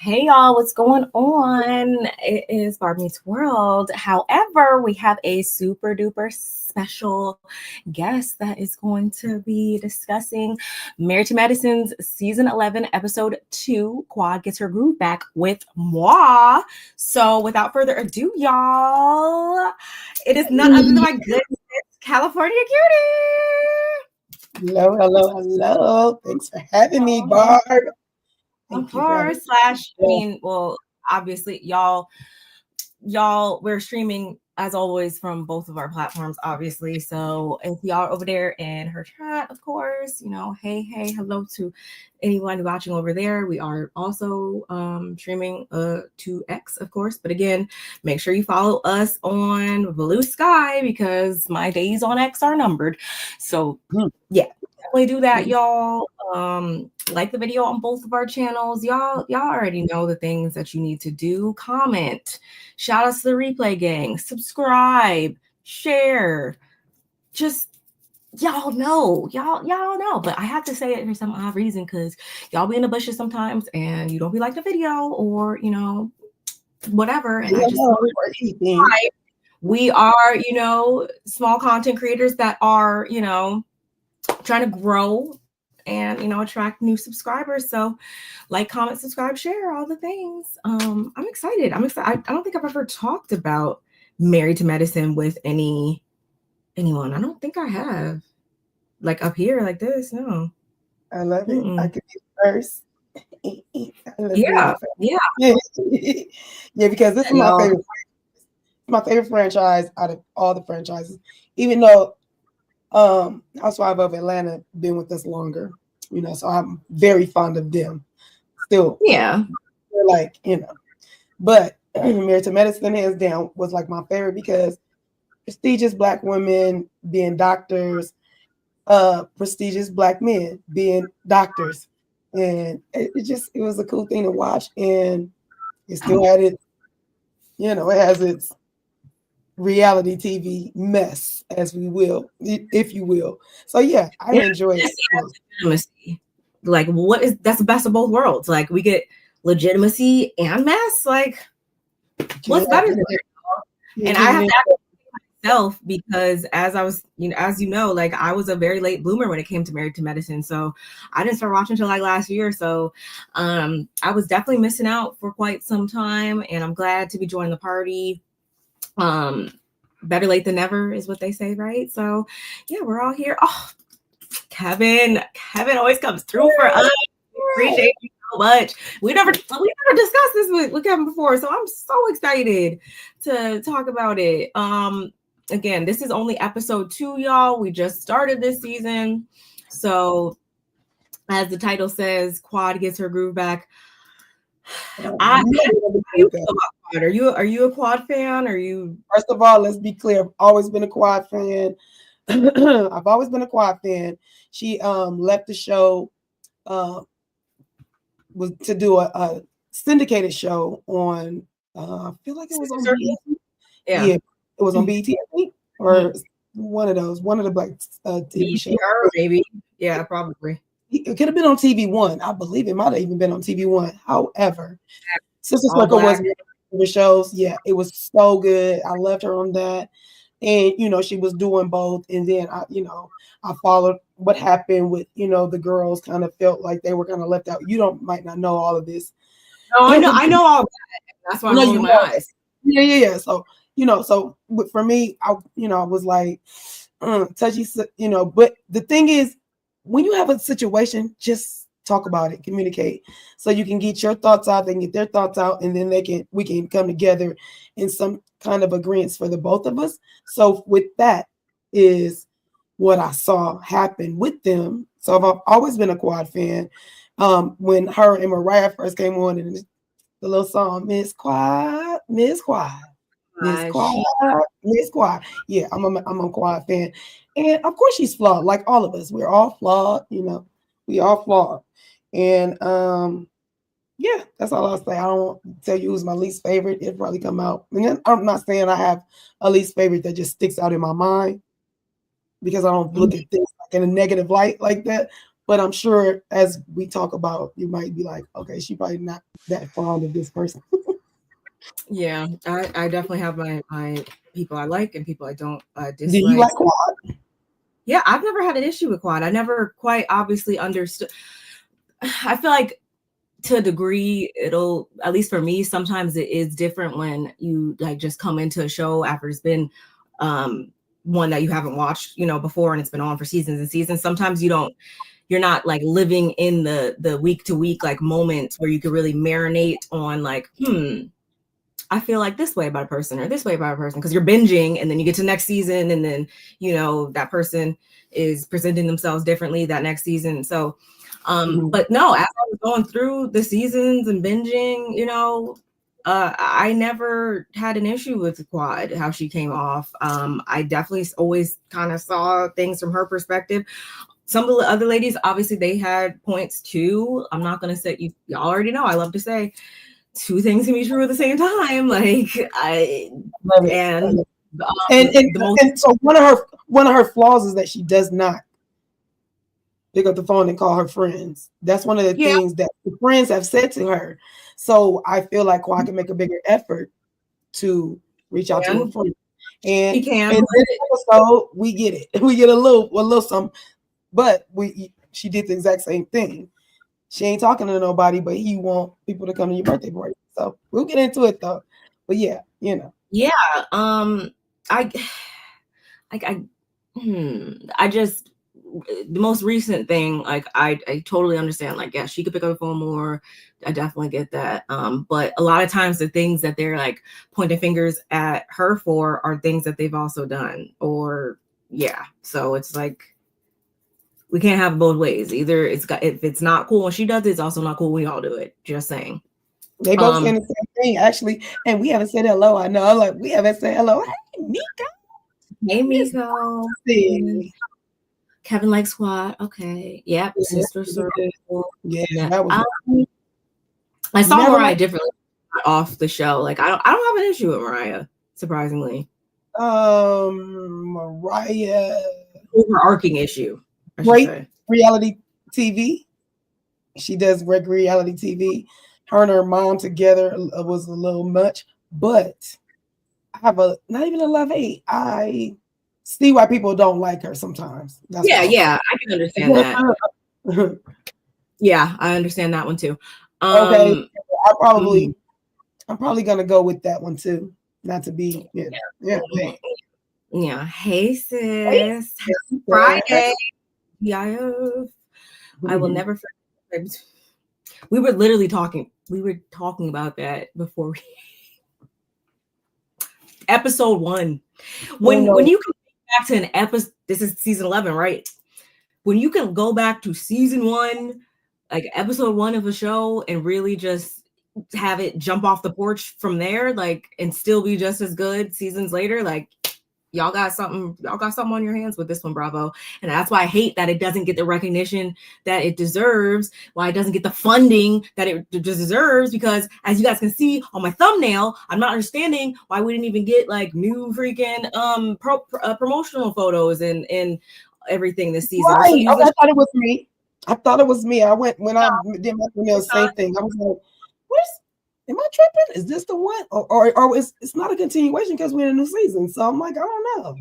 Hey y'all, what's going on? It is Barb Meets World. However, we have a super duper special guest that is going to be discussing Married to Medicine's season 11, episode 2. Quad gets her groove back with moi. So, without further ado, y'all, it is none other than my goodness, California Cutie. Hello. Thanks for having me, Barb. Of course. Obviously, y'all, we're streaming as always from both of our platforms, obviously. So if y'all are over there in her chat, of course, hey, hello to anyone watching over there. We are also streaming to X, of course. But again, make sure you follow us on Blue Sky because my days on X are numbered. So yeah, definitely do that, y'all. Like the video on both of our channels. Y'all already know the things that you need to do. Comment, shout out to the replay gang, subscribe, share. Just y'all know. But I have to say it for some odd reason because y'all be in the bushes sometimes and you don't be like the video or whatever. And I just we are, small content creators that are, trying to grow and attract new subscribers. So like, comment, subscribe, share, all the things. I'm excited. I don't think I've ever talked about Married to Medicine with anyone. I don't think I have, like, up here like this. No. I love it. I could be first. Yeah. Because this is my favorite franchise out of all the franchises, even though Housewives of Atlanta been with us longer, so I'm very fond of them still. Yeah. But Married to Medicine, hands down, was like my favorite because prestigious Black women being doctors, prestigious Black men being doctors. And it was a cool thing to watch. And it still had it has its reality TV mess, as we will, if you will. So yeah, I enjoy it. Like, that's the best of both worlds. Like, we get legitimacy and mess. Like, what's better than that? And I have to ask myself because as I was, like, I was a very late bloomer when it came to Married to Medicine. So I didn't start watching until like last year. So I was definitely missing out for quite some time, and I'm glad to be joining the party. Better late than never is what they say, right? So yeah, we're all here. Oh, Kevin always comes through for us. Appreciate you so much. We never discussed this with Kevin before, so I'm so excited to talk about it. Again, this is only episode 2, y'all. We just started this season, so as the title says, Quad gets her groove back. Are you a Quad fan? Are you? First of all, let's be clear. I've always been a Quad fan. I've always been a Quad fan. She left the show was to do a syndicated show on I feel like it was on BET. Yeah, it was on BET, I think, or one of the Black TV shows. Maybe. Yeah, probably. It could have been on TV One. I believe it might have even been on TV One. However, Sister Circle was one of the shows. Yeah, it was so good. I loved her on that. And she was doing both. And then I followed what happened with the girls kind of felt like they were kind of left out. Might not know all of this. No, I know all that. That's why I'm rolling my eyes. Yeah. So for me, I was like touchy, but the thing is, when you have a situation, just talk about it, communicate, so you can get your thoughts out, they can get their thoughts out, and then we can come together in some kind of agreement for the both of us. So with that is what I saw happen with them. So I've always been a Quad fan. When her and Mariah first came on, and the little song, Miss Quad. Yeah, I'm a Quad fan. And of course she's flawed, like all of us. We're all flawed, we all flawed. And yeah, that's all I'll say. I don't tell you who's my least favorite. It'll probably come out. And then I'm not saying I have a least favorite that just sticks out in my mind, because I don't look at things like in a negative light like that. But I'm sure as we talk about, you might be like, okay, she probably not that fond of this person. Yeah, I definitely have my people I like and people I don't Do you dislike. like Quad? Yeah, I've never had an issue with Quad. I never quite obviously understood. I feel like to a degree, it'll, at least for me, sometimes it is different when you like just come into a show after it's been one that you haven't watched, before, and it's been on for seasons and seasons. Sometimes you're not like living in the week to week like moments where you could really marinate on like, I feel like this way about a person or this way about a person, because you're binging and then you get to next season and then, that person is presenting themselves differently that next season. So, but no, as I was going through the seasons and binging, I never had an issue with Quad, how she came off. I definitely always kind of saw things from her perspective. Some of the other ladies, obviously, they had points too. I'm not going to say, y'all already know, I love to say, two things can be true at the same time. Like Love it. and and so one of her flaws is that she does not pick up the phone and call her friends. That's one of the things that the friends have said to her. So I feel like Quad can make a bigger effort to reach out to her friends. And in this episode, we get it. We get a little something, but she did the exact same thing. She ain't talking to nobody, but he want people to come to your birthday party. So we'll get into it though. But yeah, Yeah. I just, the most recent thing, like I totally understand. Like, yeah, she could pick up the phone more. I definitely get that. But a lot of times the things that they're like pointing fingers at her for are things that they've also done. Or so it's like we can't have both ways. Either if it's not cool when she does it, it's also not cool when y'all do it. Just saying. They both saying the same thing, actually. And we haven't said hello. I know. I'm like, we haven't said hello. Hey, Miko. Hey, Miko. Kevin likes Quad. Okay. Yep. Sister Circle. Yeah. That was I saw Mariah differently off the show. Like, I don't have an issue with Mariah, surprisingly. Mariah. Overarching issue. Great reality TV. She does great reality TV. Her and her mom together was a little much, but I have not even a love-hate. I see why people don't like her sometimes. That's I can understand that. Yeah, I understand that one too. Okay, I'm probably gonna go with that one too. Not to be, yeah. Hey sis, happy Friday. Yeah, I will never forget. We were literally talking. We were talking about that before episode 1. When you can go back to an episode, this is season 11, right? When you can go back to season 1, like episode 1 of a show, and really just have it jump off the porch from there, like, and still be just as good seasons later, like, y'all got something on your hands with this one, bravo. And that's why I hate that it doesn't get the recognition that it deserves, why it doesn't get the funding that it deserves, because as you guys can see on my thumbnail, I'm not understanding why we didn't even get like new freaking promotional photos and everything this season. Right. Okay, I thought it was me. I went when I did my thumbnail, same thing. I was like, am I tripping? Is this the one? Or it's not a continuation because we're in a new season. So I'm like, I don't know.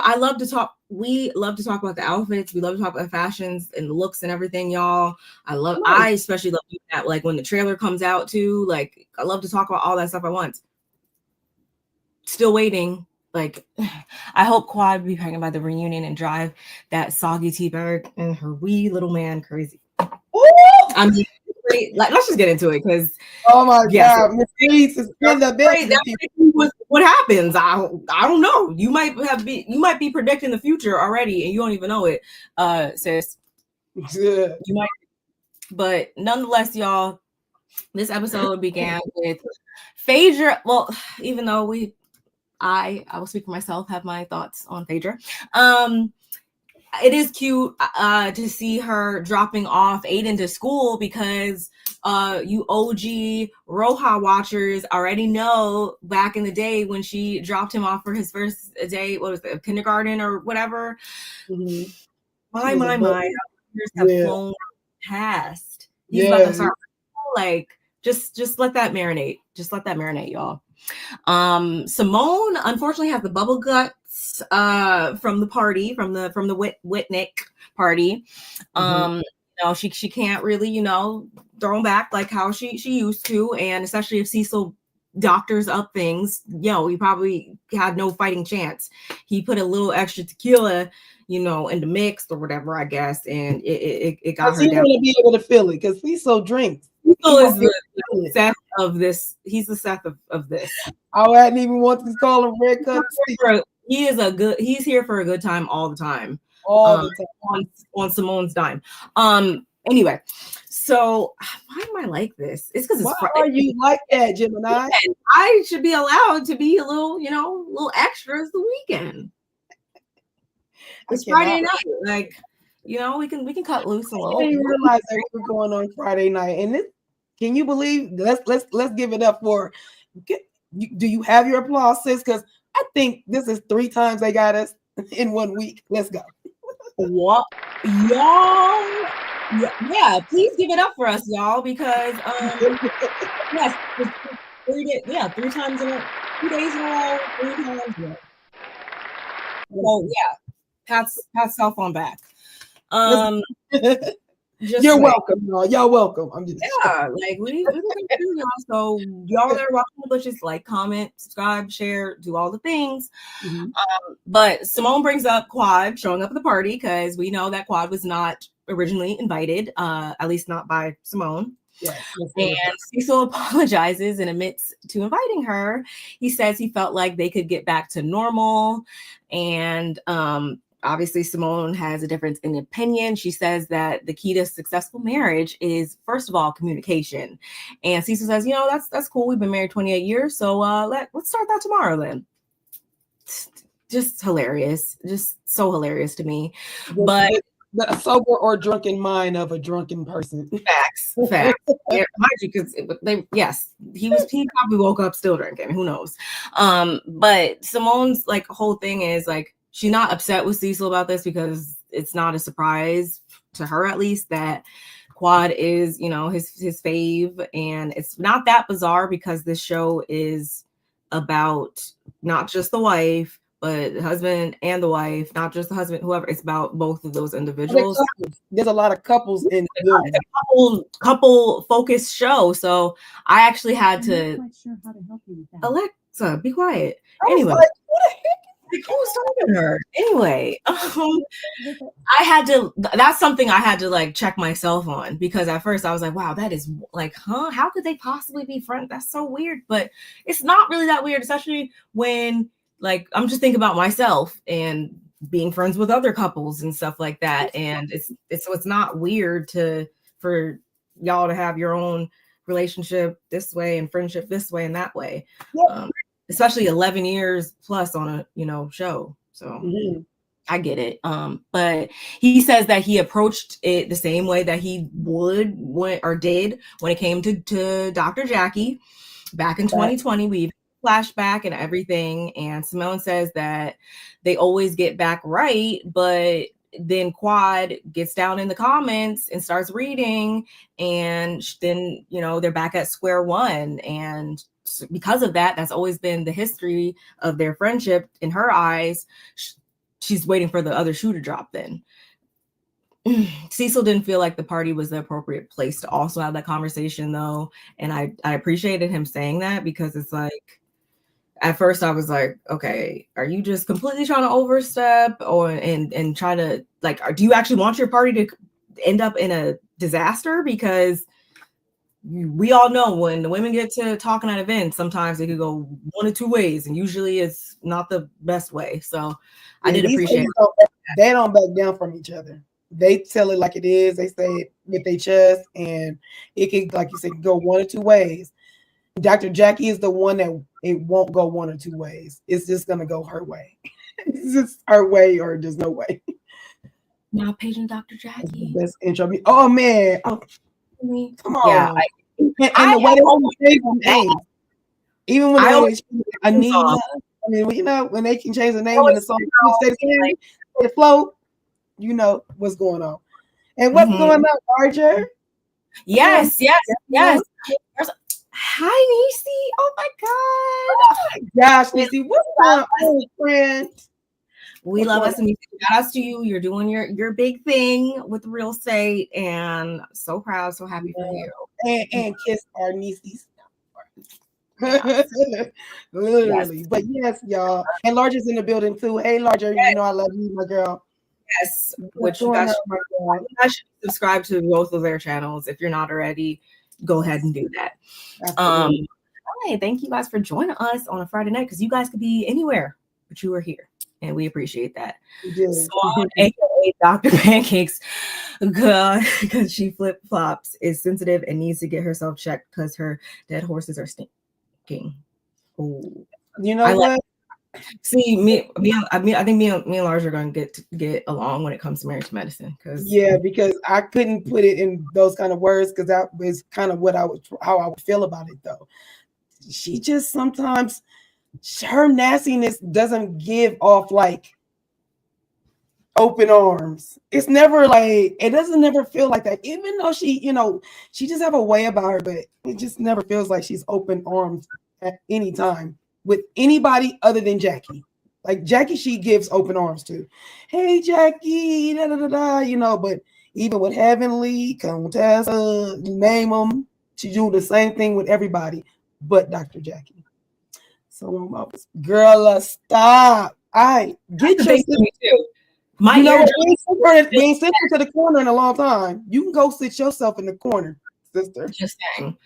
I love to talk. We love to talk about the outfits. We love to talk about fashions and the looks and everything, y'all. I especially love doing that. Like when the trailer comes out too. Like I love to talk about all that stuff at once. Still waiting. Like I hope Quad be pregnant by the reunion and drive that soggy tea bag and her wee little man crazy. I'm just let's just get into it because oh my god, Miss Reese is in the building. What happens? I don't know. You might be predicting the future already and you don't even know it, sis. Yeah. You might, but nonetheless, y'all, this episode began with Phaedra. Well, even though I will speak for myself, have my thoughts on Phaedra. It is cute to see her dropping off Aiden to school because you OG Roja watchers already know back in the day when she dropped him off for his first day, what was it, kindergarten or whatever. My. years have flown past. He's about to start like just let that marinate. Just let that marinate, y'all. Simone unfortunately has the bubble guts from the party, from the Whitnick party. She can't really, throw him back like how she used to, and especially if Cecil doctors up things, he probably had no fighting chance. He put a little extra tequila, in the mix or whatever, I guess, and it got her down. He's gonna be able to feel it because Cecil drinks. Cecil is the Seth of this. He's the Seth of this. I hadn't even want to call him red cup. He's here for a good time all the time. All the time. On Simone's dime. Anyway, so why am I like this? It's because why are you like that, Gemini? I should be allowed to be a little, little extra as the weekend. It's Friday night, like, we can cut loose a little. I didn't realize that we were going on Friday night, and can you believe? Let's give it up for. Do you have your applause, sis? Because I think this is 3 times they got us in 1 week. Let's go. What, y'all? Yeah, please give it up for us, y'all, because yes, 3 times in 2 days in a row, 3 times. So yeah, pat self on back. You're welcome, y'all. Y'all welcome. I'm just like we do y'all. So y'all that are rocking the bushes, like, comment, subscribe, share, do all the things. But Simone brings up Quad showing up at the party because we know that Quad was not originally invited, at least not by Simone. And Cecil apologizes and admits to inviting her. He says he felt like they could get back to normal, and obviously, Simone has a difference in opinion. She says that the key to successful marriage is, first of all, communication. And Cecil says, that's cool. We've been married 28 years. So let's start that tomorrow then. Just hilarious. Just so hilarious to me. But the sober or drunken mind of a drunken person. Facts. Yeah, mind you, because he probably woke up still drinking. Who knows? But Simone's whole thing is she's not upset with Cecil about this because it's not a surprise to her, at least, that Quad is, his fave. And it's not that bizarre because this show is about not just the wife, but the husband and the wife, not just the husband, whoever. It's about both of those individuals. There's a lot of couples in the couple focused show. So I actually had to. I'm not quite sure how to help you with that. Alexa, be quiet. Anyway. What the heck? Who's talking to her? Anyway, that's something I had to check myself on, because at first I was like, wow, that is how could they possibly be friends? That's so weird. But it's not really that weird, especially when I'm just thinking about myself and being friends with other couples and stuff like that. And it's not weird for y'all to have your own relationship this way and friendship this way and that way. Especially 11 years plus on a show. So I get it. But he says that he approached it the same way that he did when it came to Dr. Jackie back in 2020. We flashback and everything. And Simone says that they always get back right, but then Quad gets down in the comments and starts reading, and then they're back at square one. And because of that, that's always been the history of their friendship. In her eyes, she's waiting for the other shoe to drop. Then Cecil didn't feel like the party was the appropriate place to also have that conversation, though, and I appreciated him saying that, because it's at first I was like, okay, are you just completely trying to overstep and try to do you actually want your party to end up in a disaster? Because we all know when the women get to talking at events, sometimes it could go one of two ways, and usually it's not the best way. So I did appreciate it. They don't back down from each other. They tell it like it is. They say it with their chest, and it can, like you said, go one or two ways. Dr. Jackie is the one that it won't go one or two ways. It's just gonna go her way. It's just her way, or there's no way. Now, paging Dr. Jackie. Best intro. Oh man, come on. Yeah, and the way they always change the name, even when Anita. I mean, when they can change the name and the song stay the same, they float. You know what's going on. And what's going on, Archer? Yes. Hi, Niecy. Oh my gosh, Niecy, what's going on, friend? We love us, and shout outs to you. You're doing your big thing with real estate, and so proud, so happy for you. And kiss our Niecy's. Literally. Yes. But yes, y'all. And Larger's in the building too. Hey, Larger, you know I love you, my girl. Yes, which you guys should subscribe to both of their channels. If you're not already, go ahead and do that. Hey, thank you guys for joining us on a Friday night, because you guys could be anywhere, but you are here, and we appreciate that. Small, aka Dr. Pancakes, because she flip flops, is sensitive and needs to get herself checked because her dead horses are stinking. Ooh. You know what? See, I think me and Lars are going to get along when it comes to marriage medicine. Because I couldn't put it in those kind of words, because that was kind of how I would feel about it though. She just sometimes, her nastiness doesn't give off like open arms. It's never like, it doesn't never feel like that, even though she, she just have a way about her, but it just never feels like she's open arms at any time with anybody other than Jackie. Like Jackie, she gives open arms to. Hey, Jackie, da da da da, but even with Heavenly, Contessa, name them, she do the same thing with everybody but Dr. Jackie. So, girl, stop. I get your sister too. We ain't sitting to the corner in a long time. You can go sit yourself in the corner, sister. Just saying.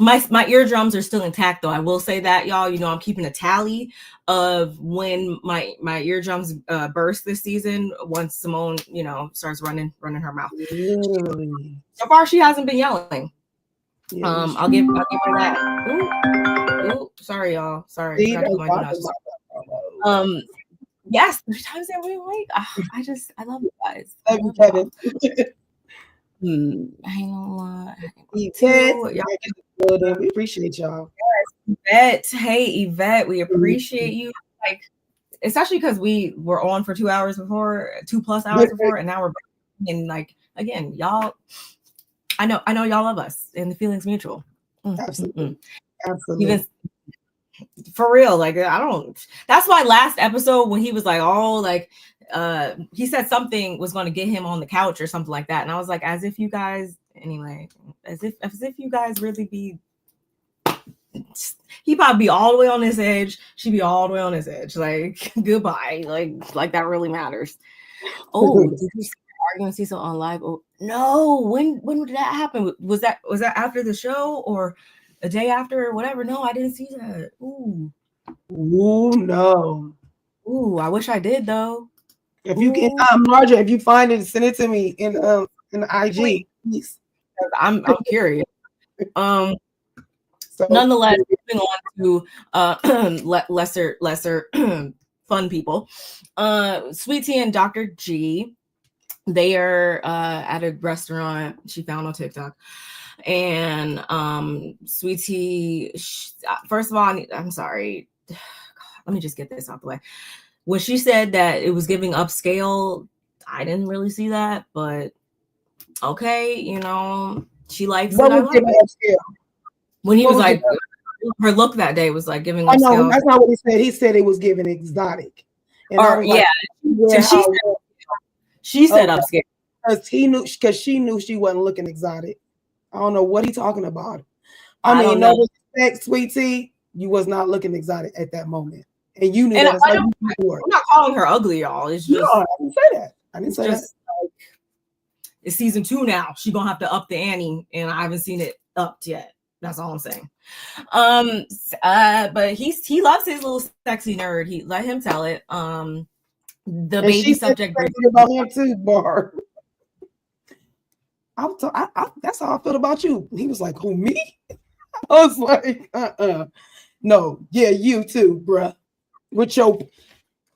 My eardrums are still intact, though. I will say that, y'all. I'm keeping a tally of when my eardrums burst this season. Once Simone, starts running her mouth. Literally. So far, she hasn't been yelling. I'll give her that. Ooh, sorry, y'all. Sorry. Yes, there's times that we're like, I love you guys. Love you, Kevin. Hang on. We appreciate y'all. Yes, Yvette. Hey, Yvette, we appreciate you. Like, especially because we were on for 2 hours before, 2+ hours before, and now we're back. And like, again, y'all, I know y'all love us, and the feeling's mutual. Absolutely. Even for real, like that's why last episode when he was like, he said something was going to get him on the couch or something like that, and I was like, as if you guys really be, he probably be all the way on this edge, she'd be all the way on this edge, like goodbye, like that really matters. Oh, did you arguing Cecil on live? Oh no, when did that happen? Was that after the show or a day after or whatever? No, I didn't see that. Ooh, no. Ooh, I wish I did though. If you can, Marja, if you find it, send it to me in the IG. Please. I'm curious. Nonetheless, moving on to lesser fun people. Sweet Tea and Dr. G, they are at a restaurant she found on TikTok. And Sweet Tea, first of all, I'm sorry. Let me just get this out the way. When she said that it was giving upscale, I didn't really see that, but okay, she likes it. I like it. Upscale? When he was like, her look that day was like giving upscale. No, that's not what he said. He said it was giving exotic. And she said upscale. Because she knew she wasn't looking exotic. I don't know what he's talking about. I mean, no respect, Sweet Tea, you was not looking exotic at that moment. And you knew that. I'm not calling her ugly, y'all. It's just, no, I didn't say that. I didn't say that. Like, it's season 2 now. She's gonna have to up the ante, and I haven't seen it upped yet. That's all I'm saying. But he loves his little sexy nerd. He let him tell it. The baby subject about him too, Bar. That's how I felt about you. He was like, who, me? I was like, no, yeah, you too, bruh. With your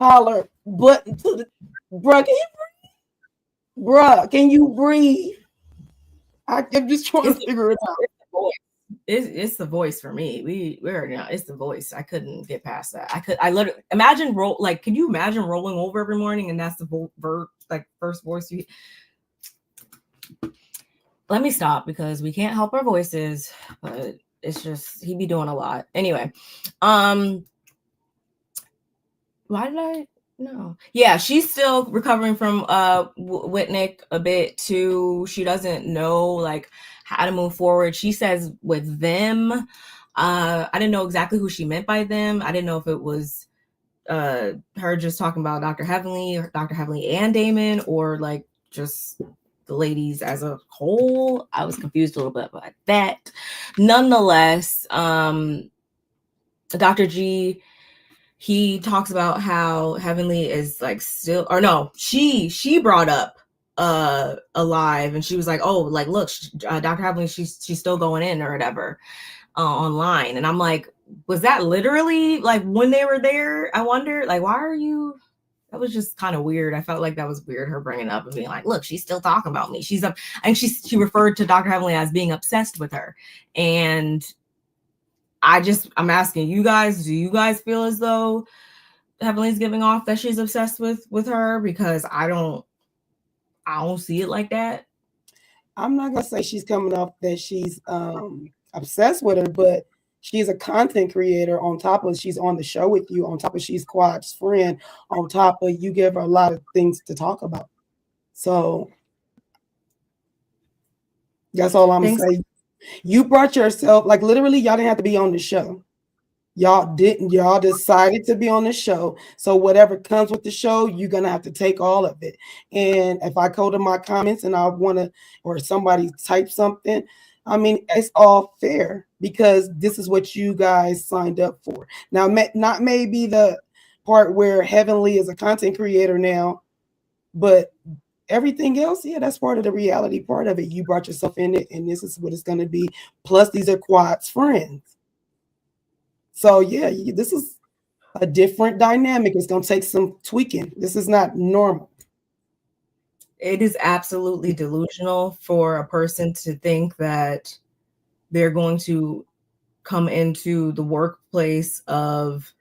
collar button to the bruh. Can you breathe? I'm just trying to figure it out. It's the voice for me. It's the voice. I couldn't get past that. I literally imagine could you imagine rolling over every morning and that's the first voice you let me stop because we can't help our voices, but it's just he be doing a lot. Anyway, why did I no? Yeah, she's still recovering from Whitnick a bit too. She doesn't know like how to move forward. She says with them. I didn't know exactly who she meant by them. I didn't know if it was her just talking about Dr. Heavenly and Damon, or like just the ladies as a whole. I was confused a little bit by that. Nonetheless, Dr. G, he talks about how Heavenly is like still, or no, she brought up alive, and she was like, oh, like look, Dr. Heavenly, she's still going in or whatever online. And I'm like, was that literally like when they were there? I wonder, like, why are you? That was just kind of weird. I felt like that was weird, her bringing up and being like, look, she's still talking about me. She's up, and she referred to Dr. Heavenly as being obsessed with her. And I'm asking you guys, do you guys feel as though Heavenly's giving off that she's obsessed with her? Because I don't see it like that. I'm not gonna say she's coming off that she's obsessed with her, but she's a content creator. On top of she's on the show with you. On top of she's Quad's friend. On top of you give her a lot of things to talk about. So that's all I'm saying. You brought yourself, like literally, y'all didn't have to be on the show. Y'all decided to be on the show. So whatever comes with the show, you're gonna have to take all of it. And if I go to my comments and I want to, or somebody type something, I mean, it's all fair because this is what you guys signed up for. Now, not maybe the part where Heavenly is a content creator now, but everything else, yeah, that's part of the reality part of it. You brought yourself in it, and this is what it's gonna be. Plus, these are Quad's friends. So yeah, this is a different dynamic. It's going to take some tweaking. This is not normal. It is absolutely delusional for a person to think that they're going to come into the workplace of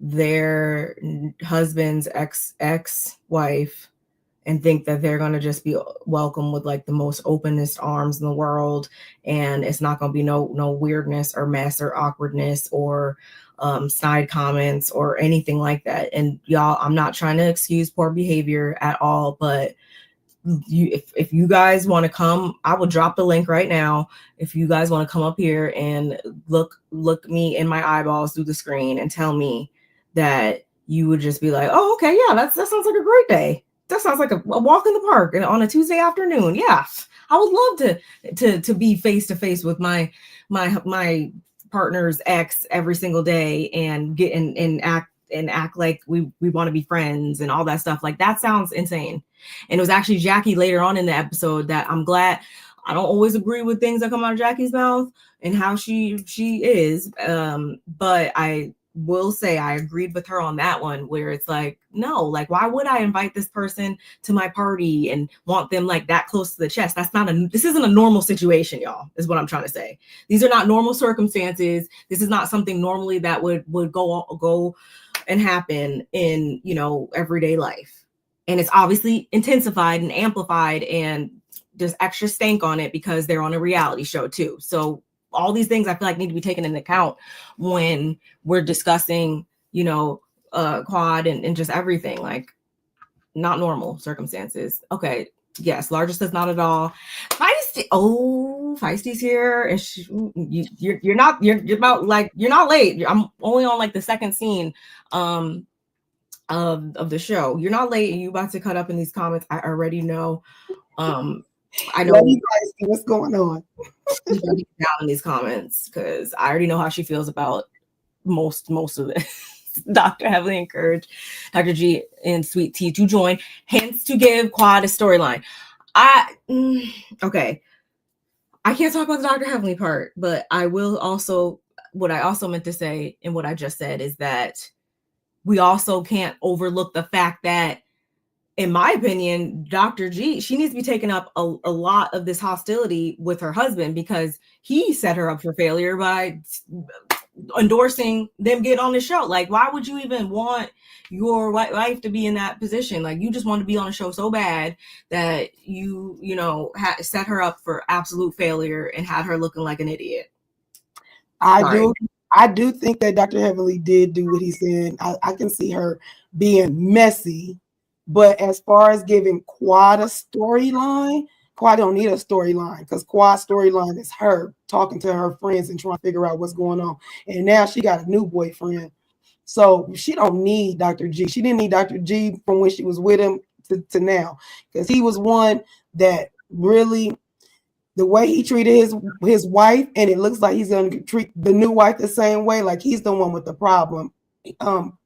their husband's ex-wife and think that they're going to just be welcome with like the most openest arms in the world, and it's not going to be no weirdness or mess or awkwardness or side comments or anything like that. And y'all, I'm not trying to excuse poor behavior at all, but if you guys want to come, I will drop the link right now. If you guys want to come up here and look me in my eyeballs through the screen and tell me that you would just be like, oh, okay, yeah, that sounds like a great day. That sounds like a walk in the park on a Tuesday afternoon. Yeah, I would love to be face to face with my partner's ex every single day and get and act like we want to be friends and all that stuff. Like that sounds insane. And it was actually Jackie later on in the episode that I'm glad. I don't always agree with things that come out of Jackie's mouth and how she is, but I will say I agreed with her on that one, where it's like, no, like why would I invite this person to my party and want them like that close to the chest? This isn't a normal situation, y'all, is what I'm trying to say. These are not normal circumstances. This is not something normally that would go and happen in, everyday life. And it's obviously intensified and amplified, and there's extra stank on it because they're on a reality show too. So all these things I feel like need to be taken into account when we're discussing, Quad and just everything. Like not normal circumstances. Okay. Yes, largest is not at all. Feisty's here, and you're not late. I'm only on like the second scene of the show. You're not late, and you about to cut up in these comments. I already know. I know. Let me guys see what's going on. She's gonna be down in these comments because I already know how she feels about most of it. Dr. heavily encouraged Dr. G and Sweet Tea to join, hence to give Quad a storyline. Okay. I can't talk about the Dr. Heavenly part, but I will also, what I also meant to say and what I just said is that we also can't overlook the fact that, in my opinion, Dr. G, she needs to be taking up a lot of this hostility with her husband because he set her up for failure by endorsing them get on the show. Like, why would you even want your wife to be in that position? Like, you just want to be on a show so bad that you know, set her up for absolute failure and had her looking like an idiot. I do think that Dr. Heavenly did do what he said. I can see her being messy, but as far as giving Quad a storyline, Quad don't need a storyline because Quad's storyline is her talking to her friends and trying to figure out what's going on. And now she got a new boyfriend. So she don't need Dr. G. She didn't need Dr. G from when she was with him to now, because he was one that really, the way he treated his wife, and it looks like he's going to treat the new wife the same way. Like he's the one with the problem.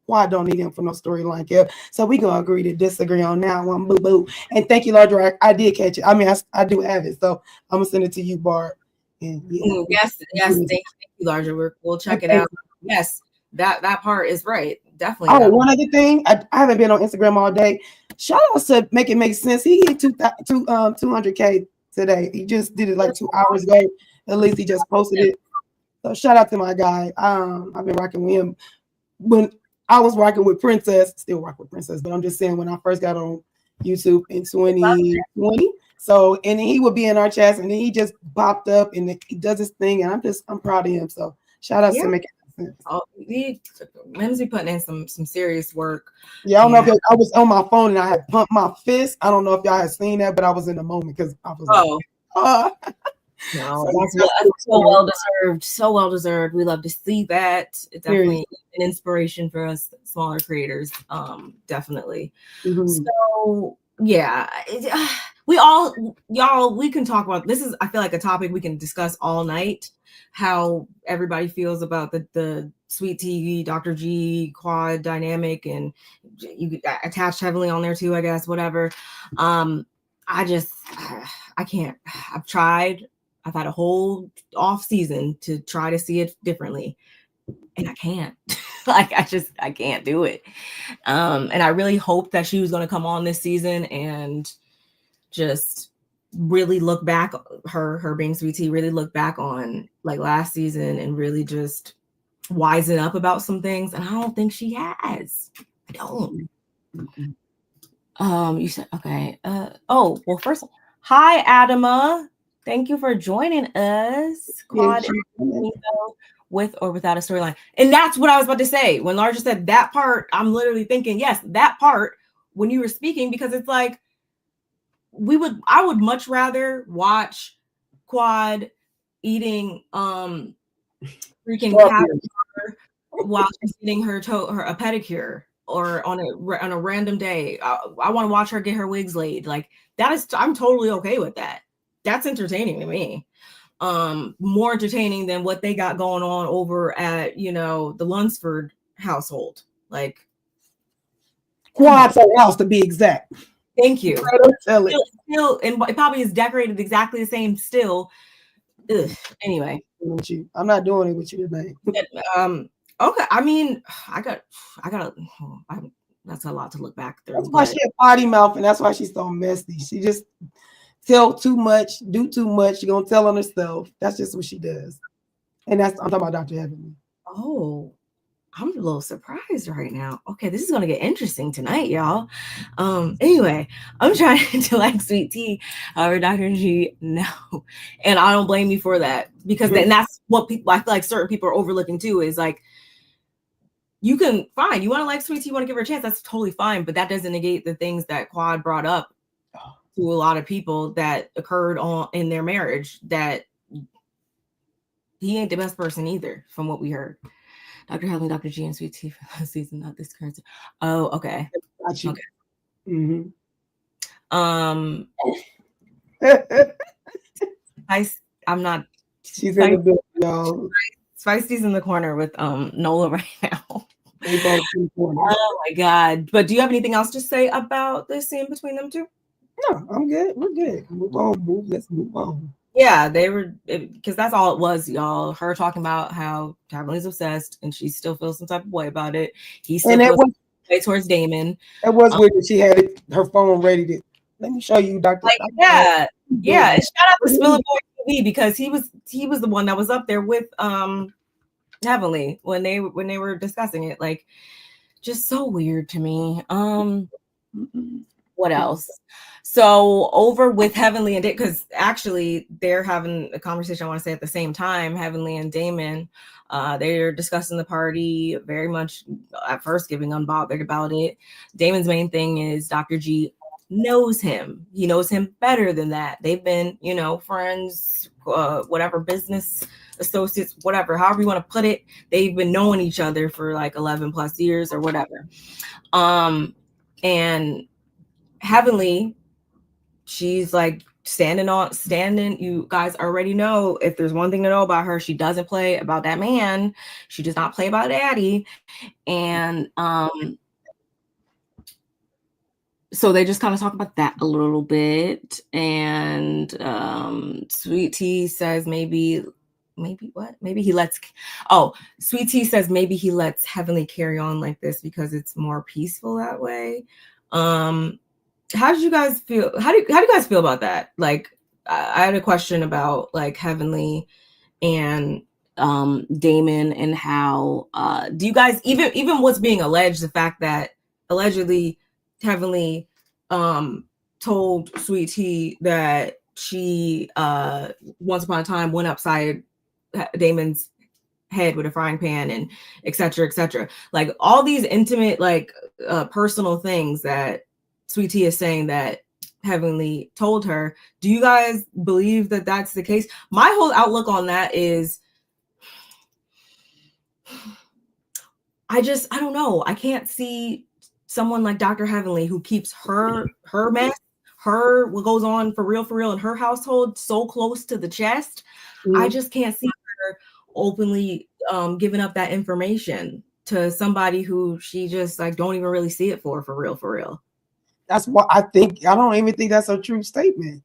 Why don't need him for no storyline, Kev? So we gonna agree to disagree on that one. Boo boo. And thank you, Lardra. I did catch it. I mean, I do have it, so I'm gonna send it to you, Bart. And yes, thank you, Lardra. We'll check it out. Yes, that part is right. Definitely. Oh, one other thing, I haven't been on Instagram all day. Shout out to Make It Make Sense. He hit 200K today. He just did it like 2 hours ago. At least he just posted it. So shout out to my guy. I've been rocking with him when I was rocking with Princess. Still rock with Princess, but I'm just saying when I first got on YouTube in 2020. So, and he would be in our chats, and then he just popped up and he does his thing, and I'm proud of him. So shout out to Make It Make Sense. Oh, Mimsy putting in some serious work. Yeah, I don't know if I was on my phone and I had pumped my fist. I don't know if y'all had seen that, but I was in the moment because I was like, no, that's so well deserved. So well deserved. We love to see that. It's definitely an inspiration for us smaller creators. Definitely. So yeah, we can talk about this. Is, I feel like, a topic we can discuss all night. How everybody feels about the Sweet Tea, Dr. G, Quad dynamic, and you attached heavily on there too, I guess. Whatever. I can't. I've tried. I've had a whole off season to try to see it differently, and I can't. Like, I can't do it. And I really hoped that she was going to come on this season and just really look back, her being Sweet Tea, really look back on like last season and really just wisen up about some things. And I don't think she has. I don't. You said, okay. Oh, well, first, hi, Adama. Thank you for joining us. Quad, with or without a storyline. And that's what I was about to say. When Lara just said that part, I'm literally thinking, yes, that part when you were speaking, because it's like, I would much rather watch Quad eating freaking caviar while she's getting her a pedicure, or on a random day. I want to watch her get her wigs laid. Like, that is, I'm totally okay with that. That's entertaining to me. More entertaining than what they got going on over at, the Lunsford household. Like, Quad's house, to be exact. Thank you. Still, and it probably is decorated exactly the same still. Ugh. Anyway, I'm not doing it with you tonight. Okay. I mean, I got. That's a lot to look back through. That's why she had potty mouth, and that's why she's so messy. She just tell too much, do too much. She's gonna tell on herself. That's just what she does. And I'm talking about Dr. Heavenly. Oh, I'm a little surprised right now. Okay, this is gonna get interesting tonight, y'all. Anyway, I'm trying to like Sweet Tea or Dr. G. No, and I don't blame you for that, because then that's what people, I feel like certain people are overlooking too. Is like, you can fine, you want to like Sweet Tea, you want to give her a chance. That's totally fine, but that doesn't negate the things that Quad brought up to a lot of people that occurred in their marriage. That he ain't the best person either, from what we heard. Dr. Heavenly, Dr. G, and Sweet Tea for last season, not this current. Oh, okay. Okay. Mm-hmm. I'm not. She's in the building, y'all. Spicey's in the corner with Nola right now. Oh my God! But do you have anything else to say about this scene between them two? No, I'm good. We're good. Let's move on. Yeah, they were, because that's all it was, y'all. Her talking about how Heavenly's obsessed and she still feels some type of way about it. He still feels way towards Damon. It was weird that she had her phone ready to. Let me show you, Dr. Like, yeah. And shout out to Spiller Boy TV, because he was the one that was up there with Heavenly when they were discussing it. Like, just so weird to me. What else? So over with Heavenly and because actually they're having a conversation, I want to say at the same time, Heavenly and Damon, they're discussing the party, very much at first giving unbothered about it. Damon's main thing is Dr. G knows him. He knows him better than that. They've been, friends, whatever, business associates, whatever, however you want to put it. They've been knowing each other for like 11 plus years or whatever. And Heavenly, she's like standing. You guys already know, if there's one thing to know about her, she doesn't play about that man. She does not play about daddy. And so they just kind of talk about that a little bit. And Sweet Tea says maybe he lets Sweet Tea says maybe he lets Heavenly carry on like this because it's more peaceful that way. How did you guys feel? How do you guys feel about that? Like, I had a question about like Heavenly and Damon, and how do you guys, even what's being alleged, the fact that allegedly Heavenly told Sweet Tea that she once upon a time went upside Damon's head with a frying pan, and et cetera, like all these intimate, like personal things that Sweet Tea is saying that Heavenly told her. Do you guys believe that that's the case? My whole outlook on that is, I don't know. I can't see someone like Dr. Heavenly, who keeps her mess, what goes on for real in her household so close to the chest. Mm-hmm. I just can't see her openly giving up that information to somebody who she just like don't even really see it for real. That's what I think. I don't even think that's a true statement.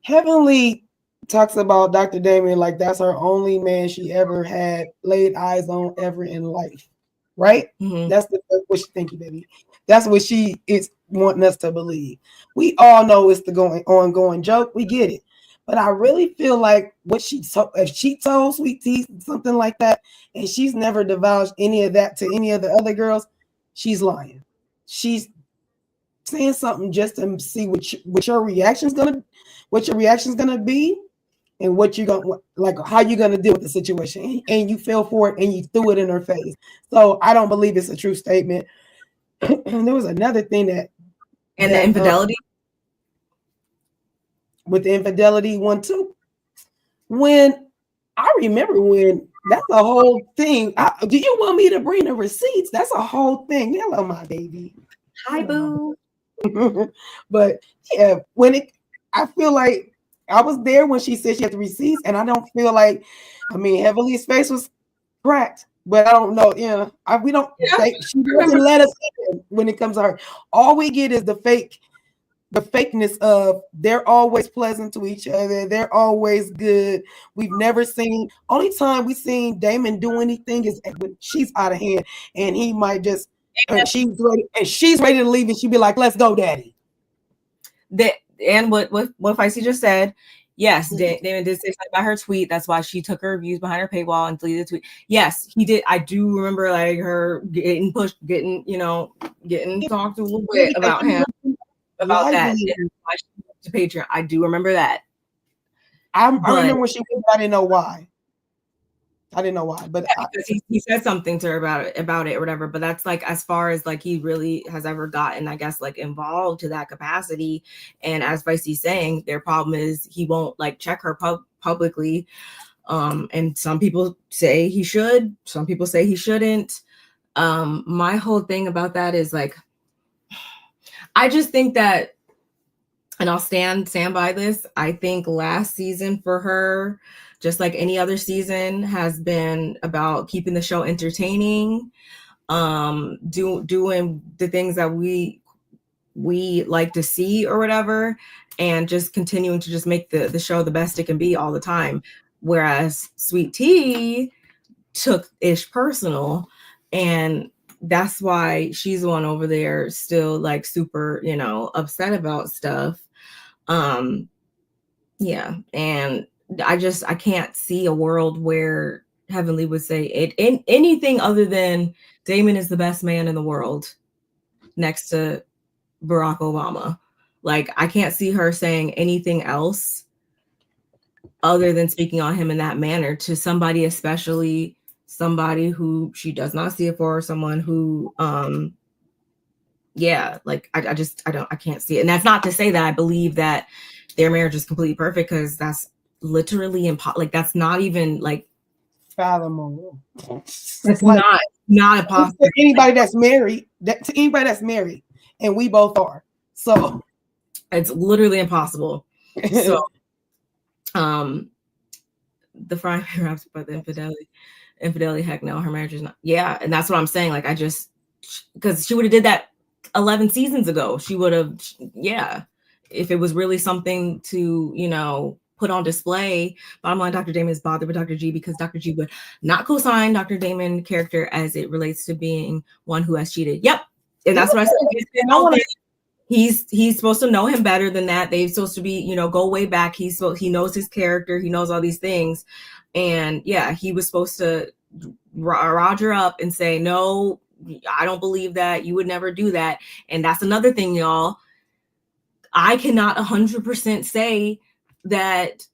Heavenly talks about Dr. Damon like that's her only man she ever had laid eyes on ever in life, right? Mm-hmm. That's what she thinks, baby. That's what she is wanting us to believe. We all know it's the ongoing joke. We get it. But I really feel like if she told Sweet Tea something like that, and she's never divulged any of that to any of the other girls, she's lying. She's saying something just to see what your reaction's gonna be, and what you're gonna like, how you're gonna deal with the situation. And you fell for it and you threw it in her face. So I don't believe it's a true statement. And there was another thing the infidelity. With the infidelity one too. When I remember when that's a whole thing. Do you want me to bring the receipts? That's a whole thing. Hello, my baby. Hi, boo. But yeah, I feel like I was there when she said she had the receipts, and I don't feel like, Heavenly's face was cracked, but I don't know. We don't. She doesn't let us in when it comes to her. All we get is the fakeness of they're always pleasant to each other. They're always good. We've never seen. Only time we've seen Damon do anything is when she's out of hand, and he might just. She's ready to leave, and she'd be like, "Let's go, Daddy." And what Feisty just said, yes, Damon did say something about her tweet. That's why she took her views behind her paywall and deleted the tweet. Yes, he did. I do remember like her getting pushed, getting talked a little bit about him, about that. To Patreon, I do remember that. I remember when she was. I didn't know why. But he said something to her about it or whatever. But that's like as far as like he really has ever gotten, I guess, like involved to that capacity. And as Vicey's saying, their problem is he won't like check her publicly. And some people say he should, some people say he shouldn't. My whole thing about that is like, I just think that, and I'll stand by this, I think last season for her, just like any other season, has been about keeping the show entertaining, doing the things that we like to see or whatever, and just continuing to just make the show the best it can be all the time. Whereas Sweet Tea took Ish personal, and that's why she's the one over there still like super, upset about stuff. Yeah, and I can't see a world where Heavenly would say it in anything other than Damon is the best man in the world next to Barack Obama. Like, I can't see her saying anything else other than speaking on him in that manner to somebody, especially somebody who she does not see it for, someone who yeah, like I can't see it. And that's not to say that I believe that their marriage is completely perfect, because that's literally impossible. Like, that's not even like fathomable. It's like, not impossible. To anybody that's married, and we both are. So it's literally impossible. So the frying pan raps about the infidelity, heck no, her marriage is not. Yeah, and that's what I'm saying. Like, because she would have did that 11 seasons ago. She would have, yeah, if it was really something to, put on display. Bottom line, Dr. Damon is bothered with Dr. G because Dr. G would not co-sign Dr. Damon character as it relates to being one who has cheated. Yep. And that's what I said. He's supposed to know him better than that. They're supposed to be, go way back. He knows his character. He knows all these things. And yeah, he was supposed to Roger up and say, no, I don't believe that. You would never do that. And that's another thing, y'all. I cannot 100% say that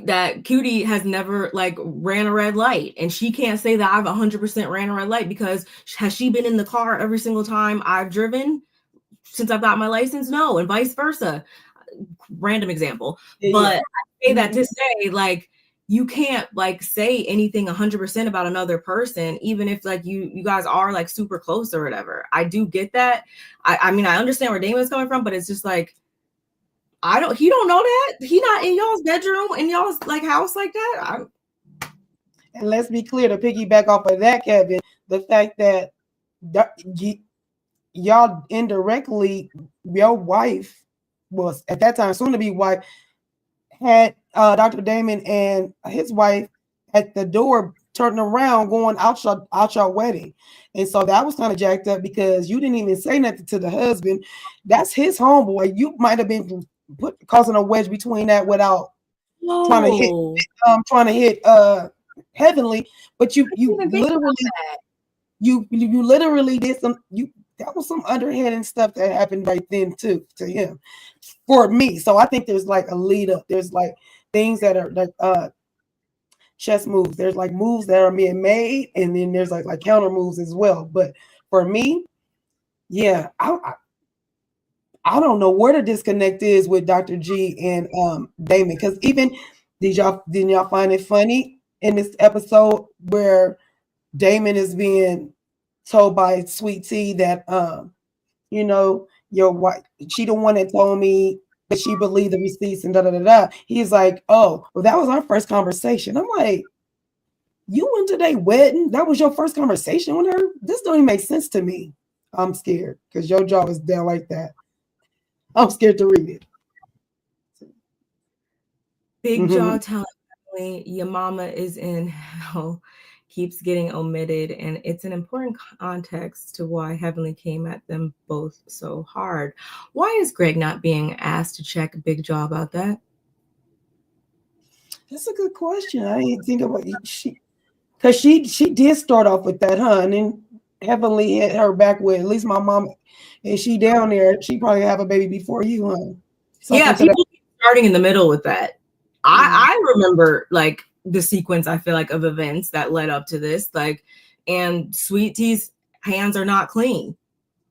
that Cutie has never like ran a red light, and she can't say that I've 100% ran a red light, because has she been in the car every single time I've driven since I've got my license? No, and vice versa. Random example. But I say that to say, like, you can't like say anything 100% about another person, even if like you guys are like super close or whatever. I do get that. I mean, I understand where Damon's coming from, but it's just like, he don't know that. He not in y'all's bedroom, in y'all's like house like that. And let's be clear, to piggyback off of that, Kevin, the fact that y'all indirectly, your wife was at that time soon to be wife, had Dr. Damon and his wife at the door turning around going out your wedding. And so that was kind of jacked up, because you didn't even say nothing to the husband. That's his homeboy. You might have been causing a wedge between that without trying to hit Heavenly, but you literally did some, that was some underhanded stuff that happened right then too to him, for me. So I think there's like a lead up. There's like things that are like chess moves. There's like moves that are being made, and then there's like counter moves as well. But for me, yeah, I don't know where the disconnect is with Dr. G and Damon, because even didn't y'all find it funny in this episode where Damon is being told by Sweet Tea that your wife, she the one that told me that she believed the receipts and da da da da. He's like, oh, well, that was our first conversation. I'm like, you went to their wedding? That was your first conversation with her? This don't even make sense to me. I'm scared because your jaw is down like that. I'm scared to read it. Big Jaw telling family your mama is in hell keeps getting omitted, and it's an important context to why Heavenly came at them both so hard. Why is Greg not being asked to check Big Jaw about that? That's a good question. I didn't think about it. Because she did start off with that, huh? And then Heavenly hit her back with, at least my mom, and she down there, she probably have a baby before you, huh? Something, yeah, people starting in the middle with that. I remember like the sequence, I feel like, of events that led up to this, like, and Sweet Tea's hands are not clean.